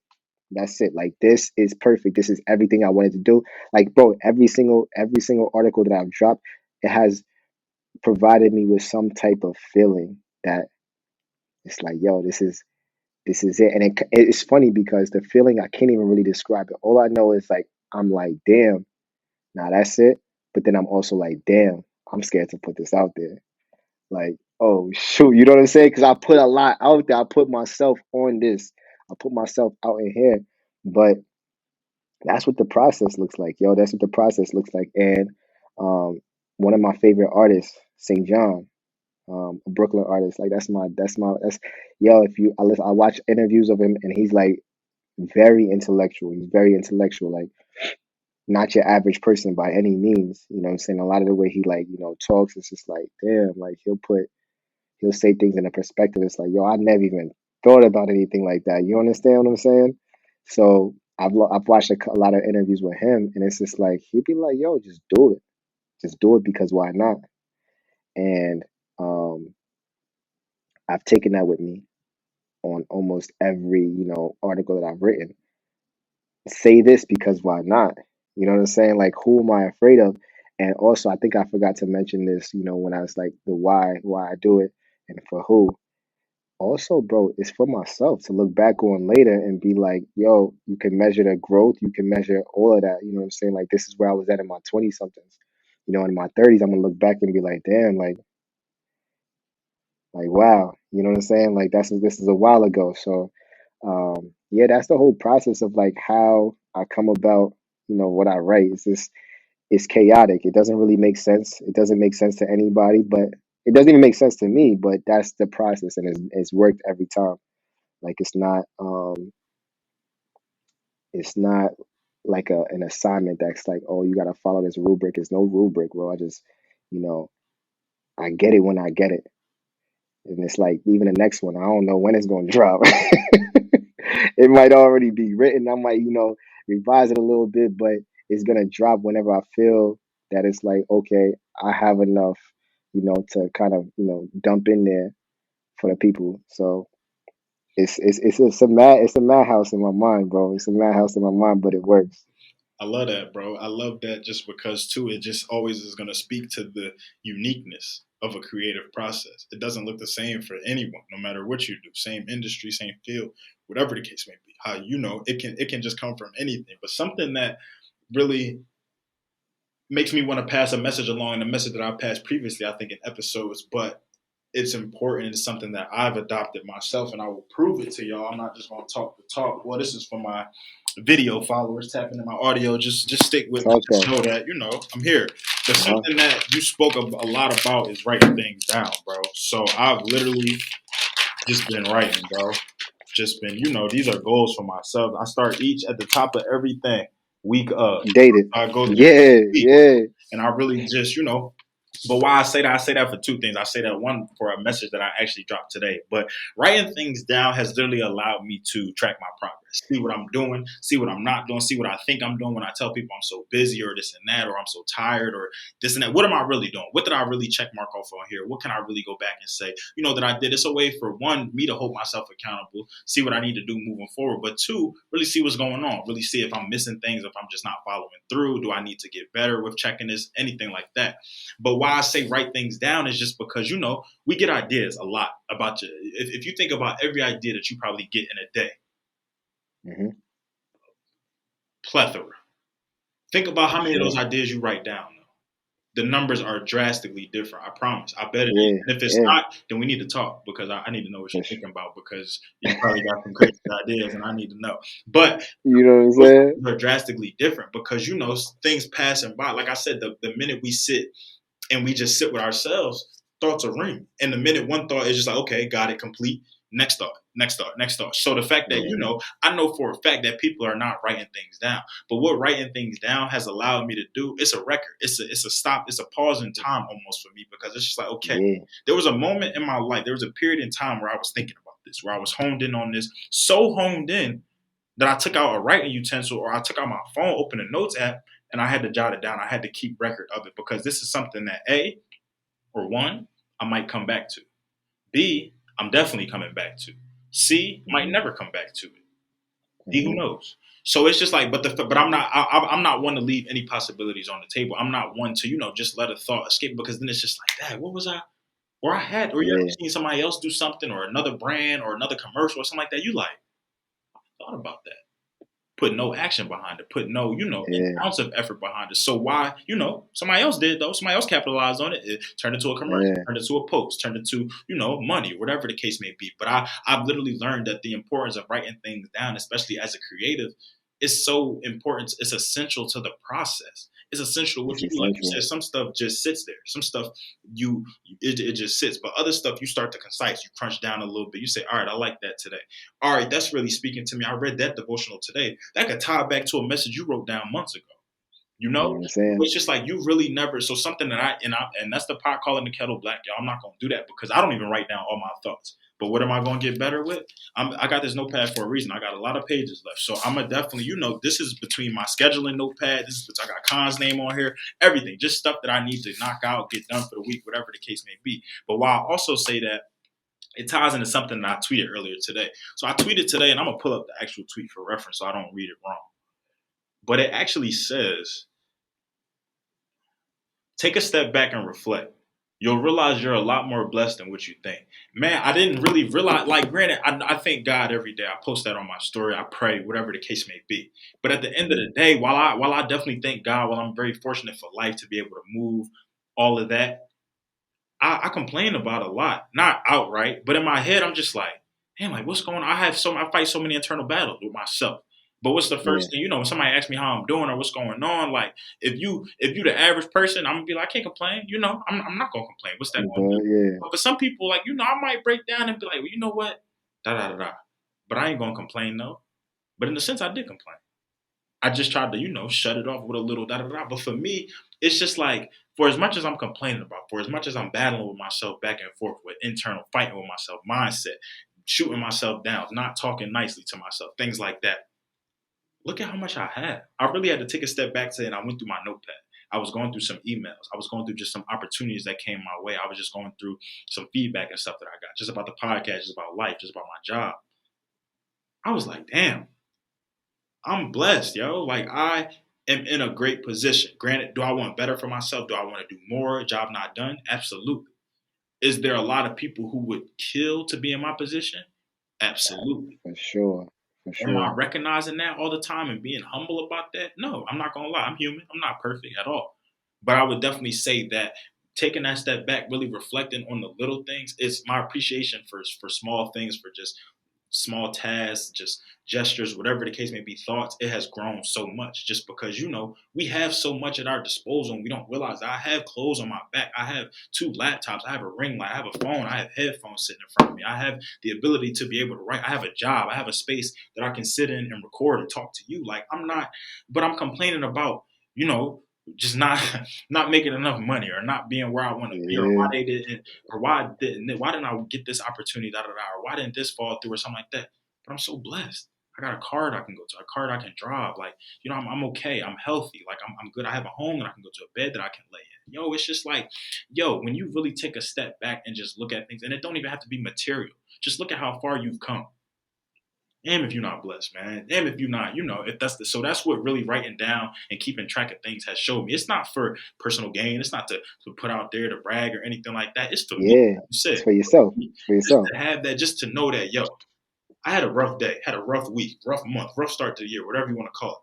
That's it. Like this is perfect. This is everything I wanted to do. Like, bro, every single article that I've dropped, it has provided me with some type of feeling that it's like, yo, this is it. And it's funny because the feeling I can't even really describe it. All I know is like I'm like, damn, nah, that's it. But then I'm also like, damn, I'm scared to put this out there. Like, oh shoot, you know what I'm saying? Because I put a lot out there. I put myself on this. I put myself out in here. But that's what the process looks like, yo. That's what the process looks like. And um, one of my favorite artists, St. John, a Brooklyn artist, like that's yo. If you I watch interviews of him, and he's like very intellectual. He's very intellectual, like not your average person by any means. You know what I'm saying? A lot of the way he like talks, it's just like damn. Like he'll say things in a perspective. It's like yo, I never even thought about anything like that. You understand what I'm saying? So I've watched a lot of interviews with him, and it's just like he'd be like, "Yo, just do it because why not?" And um, I've taken that with me on almost every article that I've written. Say this because why not? You know what I'm saying? Like, who am I afraid of? And also, I think I forgot to mention this. When I was like the why I do it, and for who. Also, bro, it's for myself to look back on later and be like, yo, you can measure the growth, you can measure all of that. You know what I'm saying? Like, this is where I was at in my 20 somethings. In my 30s, I'm gonna look back and be like, damn, like wow. You know what I'm saying? Like, this is a while ago. So, yeah, that's the whole process of like how I come about, what I write. It's chaotic. It doesn't really make sense. It doesn't make sense to anybody, but it doesn't even make sense to me. But that's the process, and it's worked every time. Like it's not like an assignment that's like, oh, you gotta follow this rubric. It's no rubric, bro. You know, I get it when I get it. And it's like even the next one, I don't know when it's gonna drop. It might already be written. I might, revise it a little bit, but it's gonna drop whenever I feel that it's like, okay, I have enough, to kind of, dump in there for the people. So it's a madhouse in my mind, bro. It's a madhouse in my mind, but it works. I love that, bro. I love that just because too, it just always is gonna speak to the uniqueness of a creative process. It doesn't look the same for anyone, no matter what you do, same industry, same field, whatever the case may be. How it can just come from anything. But something that really makes me want to pass a message along, and a message that I passed previously, I think, in episodes, but it's important. It's something that I've adopted myself, and I will prove it to y'all. I'm not just going to talk the talk. Well, this is for my video followers. Tap into my audio. Just stick with me. Talk Just that. know that I'm here. But something that you spoke a lot about is writing things down, bro. So I've literally just been writing, bro. Just been, these are goals for myself. I start each at the top of everything week of. Dated. I go through Yeah, week, yeah. and I really just, but why I say that for two things. I say that, one, for a message that I actually dropped today. But writing things down has literally allowed me to track my progress, see what I'm doing, see what I'm not doing, see what I think I'm doing when I tell people I'm so busy or this and that, or I'm so tired or this and that. What am I really doing? What did I really check mark off on here? What can I really go back and say, that I did? It's a way for, one, me to hold myself accountable, see what I need to do moving forward. But two, really see what's going on, really see if I'm missing things, if I'm just not following through. Do I need to get better with checking this? Anything like that. But why I say write things down is just because, we get ideas a lot about you. If you think about every idea that you probably get in a day, Mm-hmm. plethora. Think about how many of Sure. those ideas you write down. The numbers are drastically different. I promise. I bet it is. Yeah, And if it's yeah. not, then we need to talk, because I need to know what you're For sure. thinking about, because you probably got some crazy ideas and I need to know. But You know what I'm those saying? are drastically different because, things passing by. Like I said, the minute we sit and we just sit with ourselves, thoughts are ring. And the minute one thought is just like, okay, got it, complete. Next thought, next thought, next thought. So the fact that, Yeah. I know for a fact that people are not writing things down. But what writing things down has allowed me to do, it's a record. It's a stop. It's a pause in time almost for me, because it's just like, okay, Yeah. there was a moment in my life, there was a period in time where I was thinking about this, where I was honed in on this, so honed in that I took out a writing utensil, or I took out my phone, opened a notes app, and I had to jot it down. I had to keep record of it, because this is something that one, I might come back to. B, I'm definitely coming back to. C, might Mm-hmm. never come back to it. D, who Mm-hmm. knows? So it's just like, but I'm not. I'm not one to leave any possibilities on the table. I'm not one to just let a thought escape, because then it's just like, that. What was I? Or I had, or you ever Yeah. seen somebody else do something, or another brand, or another commercial, or something like that? You like, I thought about that. Put no action behind it, put no, an Yeah. ounce of effort behind it. So why, somebody else did, though. Somebody else capitalized on it. It turned into a commercial, Yeah. turned into a post, turned into, money, whatever the case may be. But I've literally learned that the importance of writing things down, especially as a creative, is so important. It's essential to the process. It's essential to what It's you do. Like you essential. said, some stuff just sits there. Some stuff it just sits. But other stuff, you start to concise. You crunch down a little bit. You say, all right, I like that today. All right, that's really speaking to me. I read that devotional today. That could tie back to a message you wrote down months ago. You know what I'm saying? It's just like you really never. So something that and that's the pot calling the kettle black, y'all. I'm not gonna do that, because I don't even write down all my thoughts. But what am I gonna get better with? I got this notepad for a reason. I got a lot of pages left, so I'm gonna definitely, this is between my scheduling notepad. I got Khan's name on here, everything, just stuff that I need to knock out, get done for the week, whatever the case may be. But while I also say that, it ties into something that I tweeted earlier today. So I tweeted today, and I'm gonna pull up the actual tweet for reference so I don't read it wrong. But it actually says, take a step back and reflect. You'll realize you're a lot more blessed than what you think. Man, I didn't really realize, like, granted, I thank God every day. I post that on my story. I pray, whatever the case may be. But at the end of the day, while I definitely thank God, while I'm very fortunate for life to be able to move, all of that, I complain about a lot, not outright, but in my head, I'm just like, damn, like, what's going on? I fight so many internal battles with myself. But what's the Yeah. first thing, when somebody asks me how I'm doing or what's going on, like, if you the average person, I'm gonna be like, I can't complain, I'm not gonna complain. What's that gonna do? But yeah. But for some people, like, I might break down and be like, well, you know what? Da da da da. But I ain't gonna complain though. But in a sense, I did complain. I just tried to, shut it off with a little da da da. But for me, it's just like, for as much as I'm complaining about, for as much as I'm battling with myself back and forth with internal fighting with myself, mindset, shooting myself down, not talking nicely to myself, things like that. Look at how much I had. I really had to take a step back and I went through my notepad. I was going through some emails. I was going through just some opportunities that came my way. I was just going through some feedback and stuff that I got, just about the podcast, just about life, just about my job. I was like, damn, I'm blessed, yo. Like, I am in a great position. Granted, do I want better for myself? Do I want to do more? Job not done? Absolutely. Is there a lot of people who would kill to be in my position? Absolutely. For sure. For Am I sure. recognizing that all the time and being humble about that? No, I'm not gonna lie. I'm human. I'm not perfect at all. But I would definitely say that taking that step back, really reflecting on the little things, is my appreciation for small things, for just small tasks, just gestures, whatever the case may be, thoughts. It has grown so much just because, we have so much at our disposal and we don't realize that. I have clothes on my back. I have 2 laptops. I have a ring light. I have a phone. I have headphones sitting in front of me. I have the ability to be able to write. I have a job. I have a space that I can sit in and record and talk to you. Like, but I'm complaining about, you know, just not not making enough money or not being where I want to be, or why Yeah. they didn't, or why didn't I get this opportunity, or why didn't this fall through, or something like that. But I'm so blessed. I got a card I can go to, a card I can drive. Like, I'm okay. I'm healthy. Like, I'm good. I have a home that I can go to, a bed that I can lay in. It's just like, when you really take a step back and just look at things, and it don't even have to be material. Just look at how far you've come. Damn if you're not blessed, man. Damn if you're not, if so that's what really writing down and keeping track of things has showed me. It's not for personal gain. It's not to put out there to brag or anything like that. It's for me, Yeah. like you It's said, for yourself. It's for just yourself. to have that, just to know that, I had a rough day, had a rough week, rough month, rough start to the year, whatever you want to call it.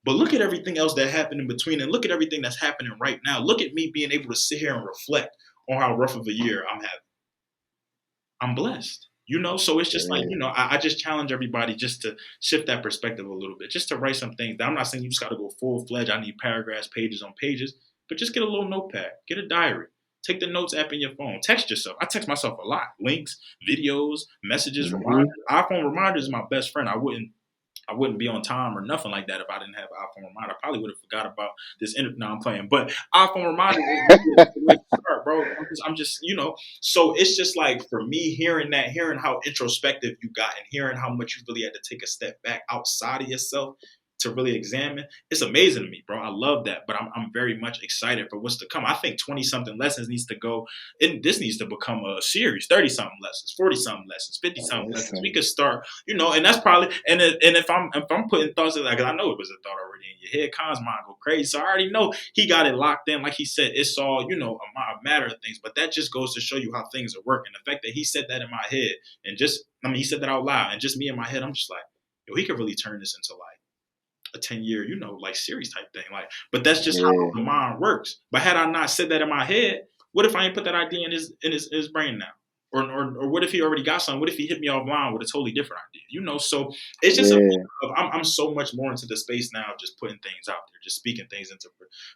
But look at everything else that happened in between, and look at everything that's happening right now. Look at me being able to sit here and reflect on how rough of a year I'm having. I'm blessed. So it's just like, Yeah. I just challenge everybody just to shift that perspective a little bit, just to write some things down. I'm not saying you just got to go full fledged. I need paragraphs, pages on pages, but just get a little notepad, get a diary, take the notes app in your phone, text yourself. I text myself a lot: links, videos, messages, reminders. Hmm. iPhone reminders is my best friend. I wouldn't be on time or nothing like that if I didn't have an iPhone reminder. I probably would have forgot about this. No, I'm playing, but iPhone reminders is really a good way to start, bro. I'm just. So it's just like, for me, hearing that, hearing how introspective you got, and hearing how much you really had to take a step back outside of yourself to really examine. It's amazing to me, bro. I love that, but I'm very much excited for what's to come. I think 20 something lessons needs to go. This needs to become a series: 30 something lessons, 40 something lessons, 50 something lessons. We Listen. could start, and that's probably, and if I'm putting thoughts in, like, I know it was a thought already in your head. Khan's mind go crazy, so I already know he got it locked in. Like he said, it's all, a matter of things. But that just goes to show you how things are working. The fact that he said that in my head, and he said that out loud, and just me in my head, I'm just like, he could really turn this into like a 10-year, like, series type thing. Like, but that's just how Yeah. the mind works. But had I not said that in my head, what if I ain't put that idea in his brain now? Or what if he already got something? What if he hit me offline with a totally different idea? So it's just Yeah. I'm so much more into the space now of just putting things out there, just speaking things into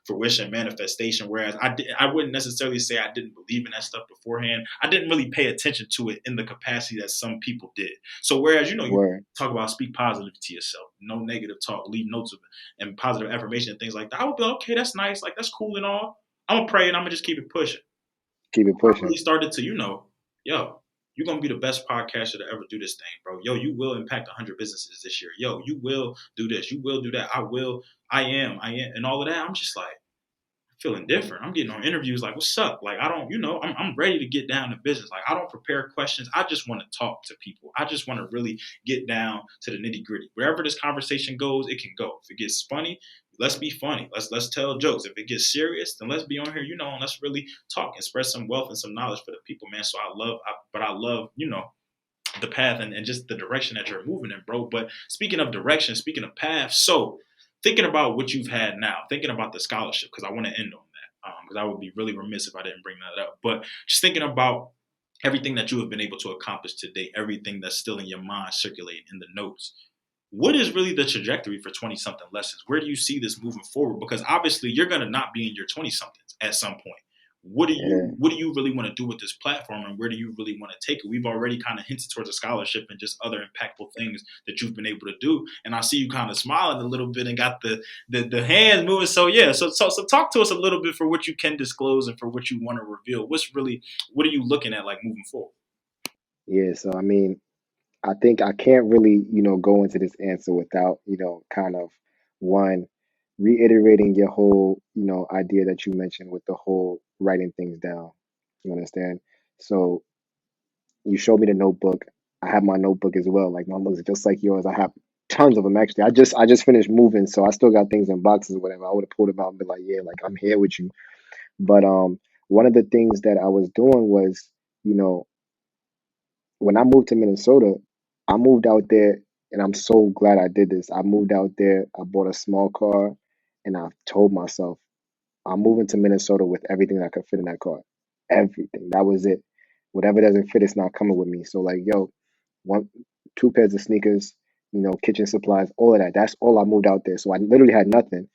fruition, manifestation. Whereas I wouldn't necessarily say I didn't believe in that stuff beforehand. I didn't really pay attention to it in the capacity that some people did. So whereas, you Word. talk about speak positive to yourself, no negative talk, leave notes of it, and positive affirmation and things like that, I would be like, okay, that's nice, like, that's cool and all. I'm gonna pray and I'm gonna just keep it pushing. Keep it I really pushing. started to, yo, you're gonna be the best podcaster to ever do this thing, bro. Yo, you will impact 100 businesses this year. Yo, you will do this. You will do that. I am, and all of that. I'm just like, feeling different. I'm getting on interviews like, what's up? Like, I don't, I'm ready to get down to business. Like, I don't prepare questions. I just want to talk to people. I just want to really get down to the nitty gritty. Wherever this conversation goes, it can go. If it gets funny, let's be funny. Let's tell jokes. If it gets serious, then let's be on here, and let's really talk and spread some wealth and some knowledge for the people, man. So I love, the path and just the direction that you're moving in, bro. But speaking of direction, speaking of path, so thinking about what you've had now, thinking about the scholarship, because I want to end on that, because I would be really remiss if I didn't bring that up. But just thinking about everything that you have been able to accomplish today, everything that's still in your mind circulating in the notes. What is really the trajectory for 20 something lessons? Where do you see this moving forward? Because obviously you're going to not be in your 20 somethings at some point. Yeah. What do you really want to do with this platform, and where do you really want to take it? We've already kind of hinted towards a scholarship and just other impactful things that you've been able to do. And I see you kind of smiling a little bit and got the hands moving. So yeah, so talk to us a little bit for what you can disclose and for what you want to reveal. What are you looking at, like, moving forward? Yeah. So I mean, I think I can't really, go into this answer without, kind of one, reiterating your whole, idea that you mentioned with the whole writing things down. You understand? So you showed me the notebook. I have my notebook as well. Like, my looks just like yours. I have tons of them actually. I just finished moving, so I still got things in boxes or whatever. I would have pulled them out and been like, yeah, like I'm here with you. But one of the things that I was doing was, you know, when I moved to Minnesota, I moved out there, and I'm so glad I did this. I moved out there, I bought a small car, and I told myself, I'm moving to Minnesota with everything that could fit in that car. Everything. That was it. Whatever doesn't fit, it's not coming with me. So like, yo, one, two pairs of sneakers, kitchen supplies, all of that. That's all I moved out there. So I literally had nothing.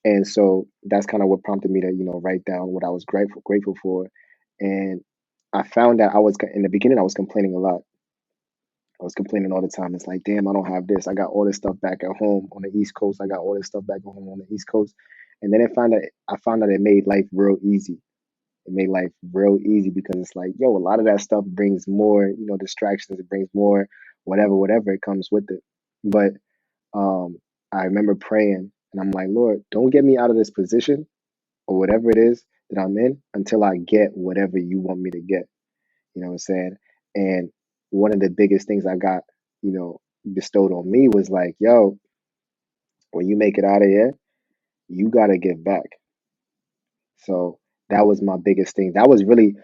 And so that's kind of what prompted me to, write down what I was grateful for. And I found that in the beginning, I was complaining a lot. I was complaining all the time. It's like, damn, I don't have this. I got all this stuff back at home on the East Coast. I got all this stuff back at home on the East Coast. And then I found that it made life real easy. It made life real easy because it's like, yo, a lot of that stuff brings more, distractions. It brings more whatever it comes with it. But um, I remember praying, and I'm like, Lord, don't get me out of this position or whatever it is that I'm in until I get whatever you want me to get. You know what I'm saying? And one of the biggest things I got, bestowed on me was like, yo, when you make it out of here, you gotta give back. So that was my biggest thing. That was really,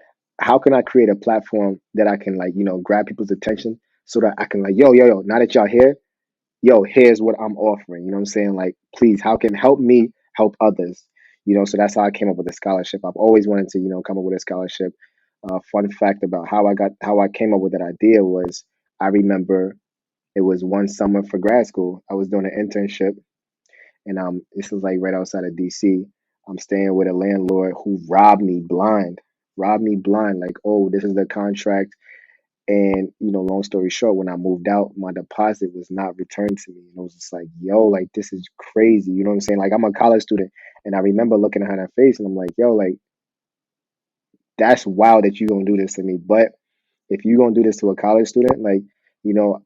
how can I create a platform that I can, like, grab people's attention so that I can, like, yo, now that y'all here, yo, here's what I'm offering. You know what I'm saying? Like, please, how can help me help others? So that's how I came up with the scholarship. I've always wanted to, come up with a scholarship. Fun fact about how I came up with that idea was, I remember it was one summer for grad school. I was doing an internship, and this was like right outside of DC. I'm staying with a landlord who robbed me blind. Like, oh, this is the contract. And long story short, when I moved out, my deposit was not returned to me, and it was just like, yo, like, this is crazy. You know what I'm saying? Like, I'm a college student, and I remember looking at her in her face, and I'm like, yo, like, that's wild that you gonna do this to me. But if you gonna do this to a college student, like,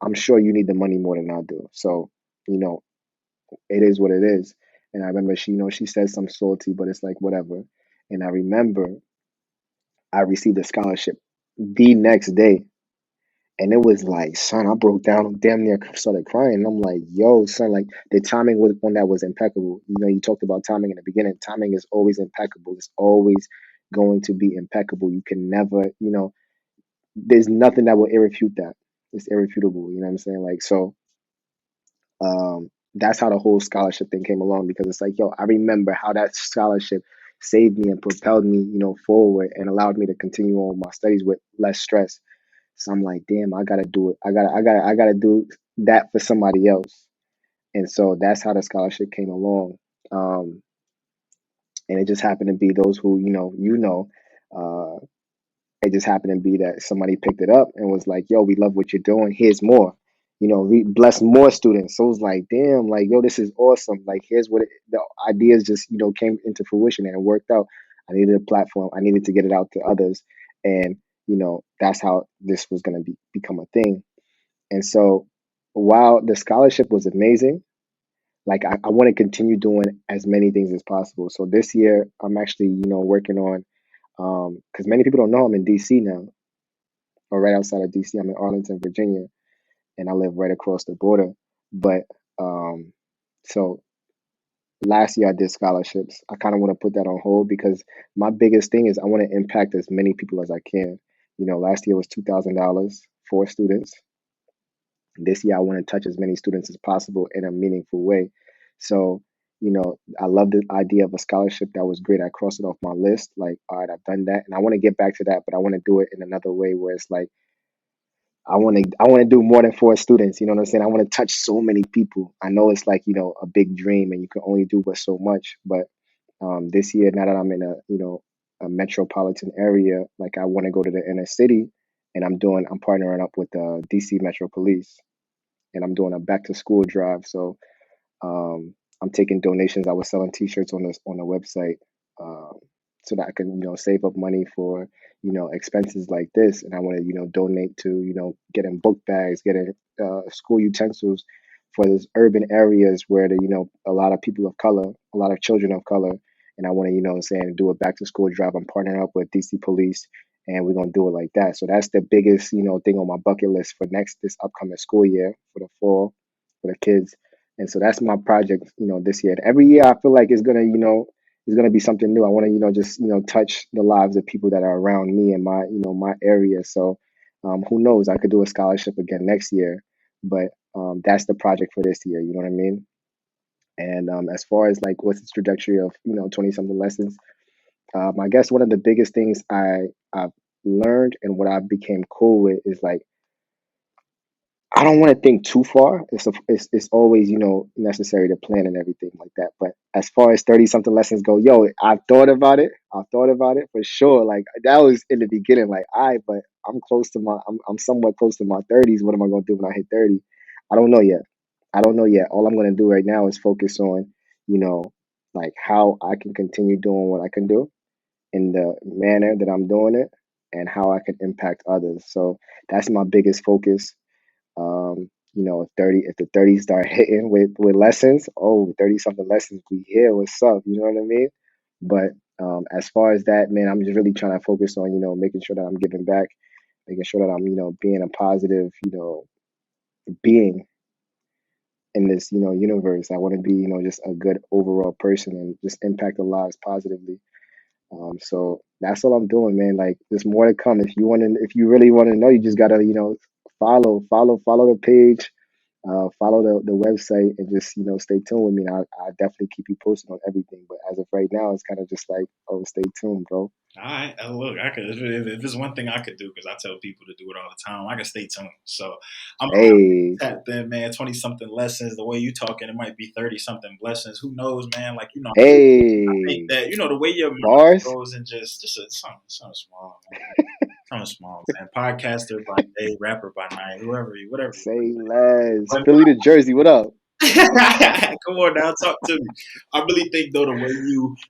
I'm sure you need the money more than I do. So, you know, it is what it is. And I remember she said some salty, but it's like whatever. And I remember I received a scholarship the next day. And it was like, son, I broke down, damn near started crying. And I'm like, yo, son, like, the timing was on that was impeccable. You talked about timing in the beginning. Timing is always impeccable. It's always going to be impeccable. You can never, there's nothing that will irrefute that. It's irrefutable. You know what I'm saying? Like, so that's how the whole scholarship thing came along, because it's like, yo, I remember how that scholarship saved me and propelled me, forward, and allowed me to continue on my studies with less stress. So I'm like, damn, I gotta do it. I gotta do that for somebody else. And so that's how the scholarship came along. Um, and it just happened to be those who, uh, it just happened to be that somebody picked it up and was like, yo, we love what you're doing. Here's more. Bless more students. So it was like, damn, like, yo, this is awesome. Like, here's the ideas just, came into fruition, and it worked out. I needed a platform. I needed to get it out to others. And, that's how this was going to become a thing. And so while the scholarship was amazing, like, I want to continue doing as many things as possible. So this year I'm actually, working on, because many people don't know I'm in DC now, or right outside of DC. I'm in Arlington, Virginia, and I live right across the border. But so last year I did scholarships. I kind of want to put that on hold because my biggest thing is I want to impact as many people as I can. Last year was $2,000 for students. This year I want to touch as many students as possible in a meaningful way. So, I love the idea of a scholarship. That was great. I crossed it off my list. Like, all right, I've done that, and I want to get back to that, but I want to do it in another way where it's like, I want to do more than four students. You know what I'm saying? I want to touch so many people. I know it's like, a big dream, and you can only do but so much. But this year, now that I'm in a metropolitan area, like, I want to go to the inner city, and I'm partnering up with the DC Metro Police, and I'm doing a back to school drive. So um, I'm taking donations. I was selling T-shirts on the website, um, so that I can, save up money for, expenses like this. And I want to, donate to, getting book bags, getting school utensils for these urban areas where a lot of people of color, a lot of children of color. And I want to, do a back to school drive. I'm partnering up with DC Police, and we're gonna do it like that. So that's the biggest, thing on my bucket list for this upcoming school year, for the fall, for the kids. And so that's my project, this year. Every year I feel like it's gonna, it's gonna be something new. I want to, just touch the lives of people that are around me and my, my area. So, who knows? I could do a scholarship again next year, but that's the project for this year. You know what I mean? And as far as like what's the trajectory of 20 something lessons, I guess one of the biggest things I've learned and what I became cool with is like I don't want to think too far. It's always necessary to plan and everything like that. But as far as 30 something lessons go, yo, I've thought about it. I've thought about it for sure. Like that was in the beginning. Like but I'm somewhat close to my 30s. What am I gonna do when I hit 30? I don't know yet. I don't know yet. All I'm gonna do right now is focus on you know like how I can continue doing what I can do in the manner that I'm doing it and how I can impact others. So that's my biggest focus. If the 30s start hitting with lessons, 30 something lessons, we here, what's up? You know what I mean? But as far as that, man, I'm just really trying to focus on, making sure that I'm giving back, making sure that I'm, being a positive, being in this, universe. I want to be, just a good overall person and just impact the lives positively. So that's all I'm doing, man. Like there's more to come. If you really want to know, you just gotta, follow the page, follow the website, and just stay tuned with me. And I definitely keep you posted on everything. But as of right now, it's kind of just like, oh, stay tuned, bro. All right, look, I could if there's one thing I could do because I tell people to do it all the time, I can stay tuned. So I'm Hey, tapped in, man. 20 something lessons. The way you talking, it might be 30 something blessings. Who knows, man? Like I think hey, that the way your mind bars, goes and just something small, man. Something small, man. Podcaster by day, rapper by night, whatever you say less. want to say. Philly to Jersey, what up? Come on now, talk to me. I really think though the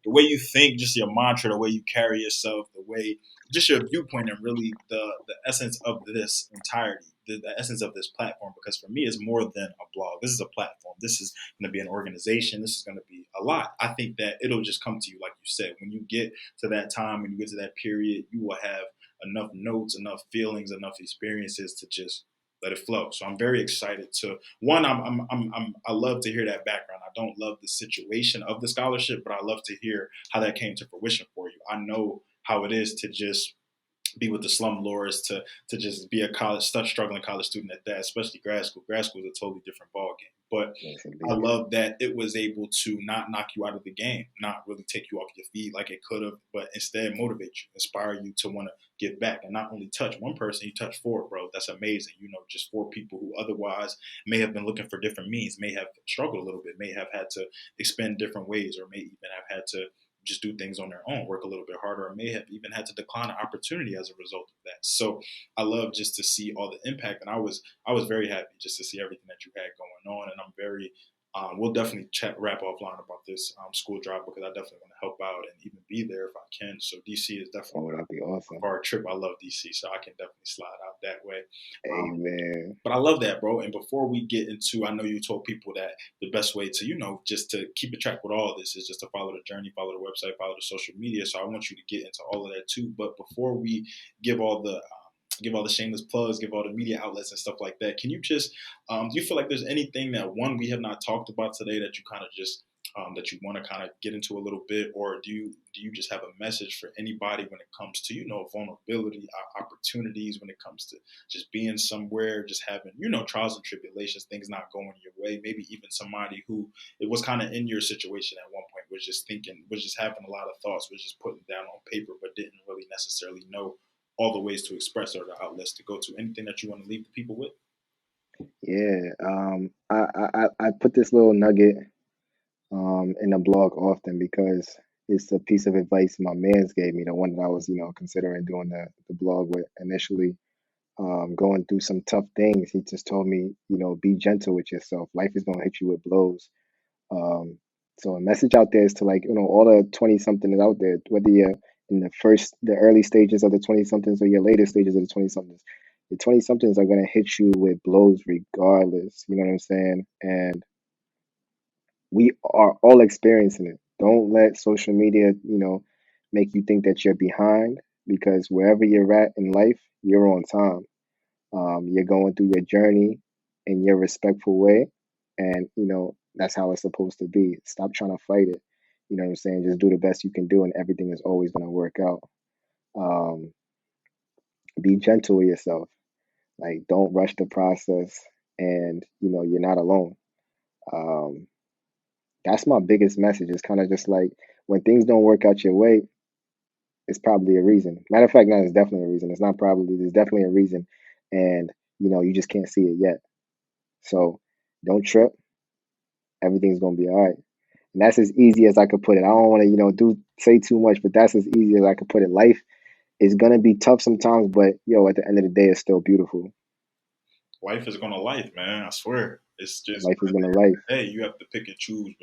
way you think, just your mantra, the way you carry yourself, the way just your viewpoint, and really the essence of this entirety, the essence of this platform. Because for me, it's more than a blog. This is a platform. This is going to be an organization. This is going to be a lot. I think that it'll just come to you, like you said, when you get to that time, when you get to that period, you will have enough notes, enough feelings, enough experiences to just let it flow. So I'm very excited to one. I love to hear that background. I don't love the situation of the scholarship, but I love to hear how that came to fruition for you. I know how it is to just be with the slumlords, to just be a struggling college student at that, especially grad school. Grad school is a totally different ball game. But Yes, I indeed. love that it was able to not knock you out of the game, not really take you off your feet like it could have, but instead motivate you, inspire you to want to give back and not only touch one person, you touch four, bro. That's amazing. Just four people who otherwise may have been looking for different means, may have struggled a little bit, may have had to expend different ways, or may even have had to just do things on their own, work a little bit harder, or may have even had to decline an opportunity as a result of that. So I love just to see all the impact, and I was very happy just to see everything that you had going on, and I'm very we'll definitely wrap offline about this school drive because I definitely want to help out and even be there if I can. So DC is definitely Oh, that'd be awesome. for our trip. I love DC, so I can definitely slide out that way. Um, Amen. but I love that, bro. And before we get into, I know you told people that the best way to, just to keep a track with all of this is just to follow the journey, follow the website, follow the social media. So I want you to get into all of that too. But before we give all the shameless plugs, give all the media outlets and stuff like that, can you just do you feel like there's anything that one we have not talked about today that you kind of just that you want to kind of get into a little bit, or do you just have a message for anybody when it comes to vulnerability, opportunities, when it comes to just being somewhere, just having trials and tribulations, things not going your way, maybe even somebody who it was kind of in your situation at one point, was just having a lot of thoughts, was just putting down on paper, but didn't really necessarily know all the ways to express or the outlets to go to. Anything that you want to leave the people with? Yeah. I put this little nugget in the blog often because it's a piece of advice my man's gave me, the one that I was, considering doing the blog with initially, going through some tough things. He just told me, be gentle with yourself. Life is gonna hit you with blows. Um, so a message out there is to, like, all the 20 somethings out there, whether you're in the early stages of the 20 somethings or your later stages of the 20 somethings, the 20 somethings are gonna hit you with blows regardless. You know what I'm saying? And we are all experiencing it. Don't let social media, make you think that you're behind, because wherever you're at in life, you're on time. You're going through your journey in your respectful way, and that's how it's supposed to be. Stop trying to fight it. You know what I'm saying? Just do the best you can do, and everything is always gonna work out. Um, be gentle with yourself. Like, don't rush the process, and you're not alone. Um, that's my biggest message. It's kind of just like when things don't work out your way, it's probably a reason. Matter of fact, no, it's definitely a reason. It's not probably, there's definitely a reason, and you just can't see it yet. So don't trip. Everything's gonna be all right. And that's as easy as I could put it. I don't want to, do say too much, but that's as easy as I could put it. Life is gonna be tough sometimes, but at the end of the day, it's still beautiful. Life is gonna life, man. I swear. It's just Life is gonna life. hey, you have to pick and choose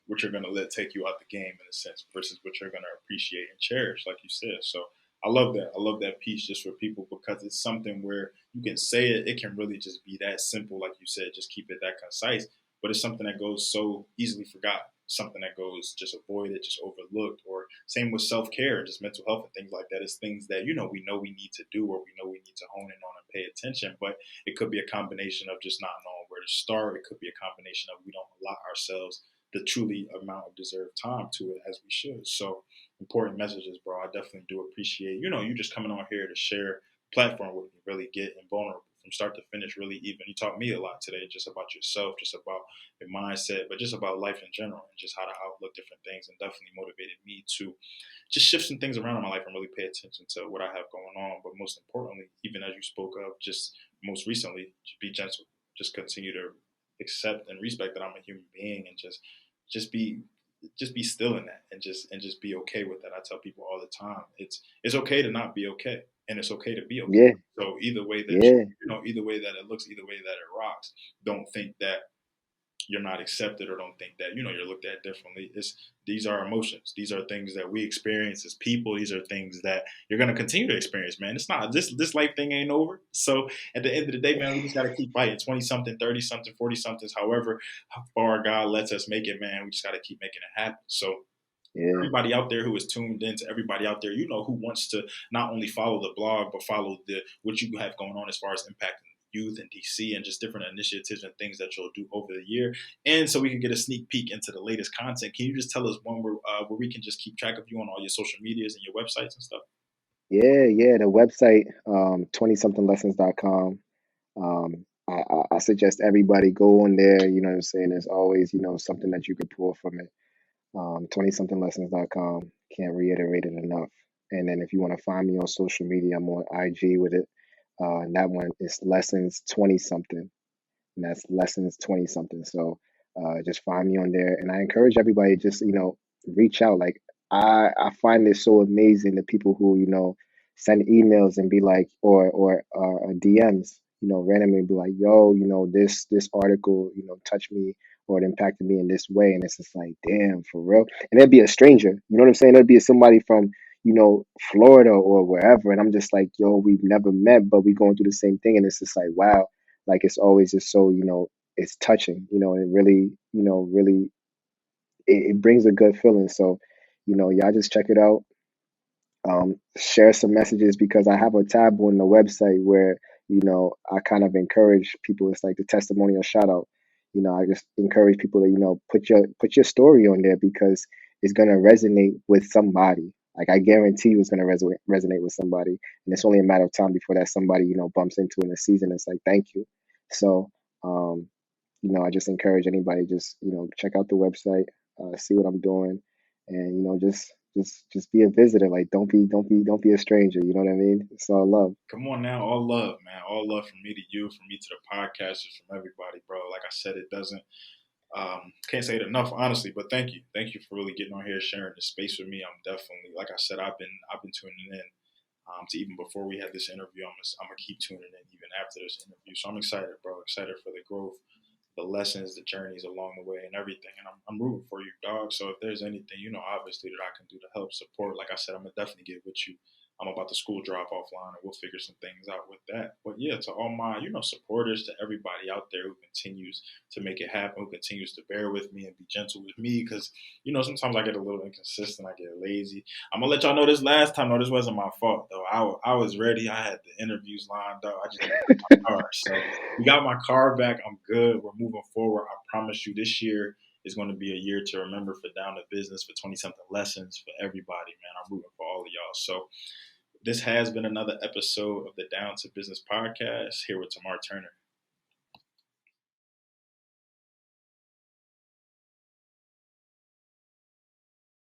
what you're gonna let take you out the game in a sense versus what you're gonna appreciate and cherish, like you said. So I love that. I love that piece just for people because it's something where you can say it. It can really just be that simple, like you said. Just keep it that concise. But it's something that goes so easily forgotten. Something that goes just avoided, just overlooked. Or same with self care, just mental health and things like that. It's things that we need to do or we know we need to hone in on and pay attention. But it could be a combination of just not knowing where to start. It could be a combination of we don't allow ourselves the truly amount of deserved time to it as we should. So important messages, bro. I definitely do appreciate, you just coming on here to share platform with me, really getting vulnerable from start to finish, really even. You taught me a lot today just about yourself, just about your mindset, but just about life in general and just how to outlook different things and definitely motivated me to just shift some things around in my life and really pay attention to what I have going on. But most importantly, even as you spoke of just most recently, to be gentle, just continue to accept and respect that I'm a human being and just be just be still in that and just be okay with that. I tell people all the time, it's okay to not be okay, and it's okay to be okay. Yeah, So either way that yeah, either way that it looks, either way that it rocks, don't think that you're not accepted or don't think that you're looked at differently. It's these are emotions, these are things that we experience as people, these are things that you're going to continue to experience, man. It's not this life thing ain't over. So at the end of the day, man, we just got to keep fighting. 20 something, 30 something, 40 somethings, however far God lets us make it, man. We just got to keep making it happen. So yeah, everybody out there who is tuned in, to everybody out there, who wants to not only follow the blog, but follow the what you have going on as far as impacting youth in DC and just different initiatives and things that you'll do over the year. And so we can get a sneak peek into the latest content. Can you just tell us one where we can just keep track of you on all your social medias and your websites and stuff? yeah. The website, 20somethinglessons.com. I suggest everybody go on there. You know what I'm saying? There's always, something that you could pull from it. 20somethinglessons.com. Can't reiterate it enough. And then if you want to find me on social media, I'm on IG with it. And that one is lessons 20 something. And that's lessons 20 something. So just find me on there. And I encourage everybody just, reach out. Like I find it so amazing the people who, send emails and be like, or DMs, randomly be like, yo, this article, touched me or it impacted me in this way. And it's just like, damn, for real. And it'd be a stranger, you know what I'm saying? It'd be somebody from, Florida or wherever. And I'm just like, yo, we've never met, but we going through the same thing. And it's just like, wow, like it's always just so, it's touching, it really, really, it brings a good feeling. So, y'all just check it out. Share some messages because I have a tab on the website where I kind of encourage people. It's like the testimonial shout out. I just encourage people to put your story on there because it's gonna resonate with somebody. Like I guarantee you, it's gonna resonate with somebody, and it's only a matter of time before that somebody bumps into in the season. It's like thank you. So um, I just encourage anybody just check out the website, see what I'm doing, and just be a visitor. Like don't be a stranger. You know what I mean? It's all love. Come on now, all love, man. All love from me to you, from me to the podcasters, from everybody, bro. Like I said, it doesn't can't say it enough, honestly. But thank you for really getting on here, sharing the space with me. I'm definitely, like I said, I've been tuning in to even before we had this interview. I'm gonna keep tuning in even after this interview. So I'm excited, bro. Excited for the growth, the lessons, the journeys along the way, and everything. And I'm rooting for you, dog. So if there's anything, obviously that I can do to help support, like I said, I'm gonna definitely get with you. I'm about the school drop off line, and we'll figure some things out with that. But yeah, to all my, supporters, to everybody out there who continues to make it happen, who continues to bear with me and be gentle with me, because sometimes I get a little inconsistent, I get lazy. I'm gonna let y'all know this last time. No, this wasn't my fault though. I was ready. I had the interviews lined up. I just didn't have my car. So we got my car back. I'm good. We're moving forward. I promise you, this year It's going to be a year to remember for Down to Business, for 20-something lessons, for everybody, man. I'm rooting for all of y'all. So this has been another episode of the Down to Business podcast here with Tamar Turner.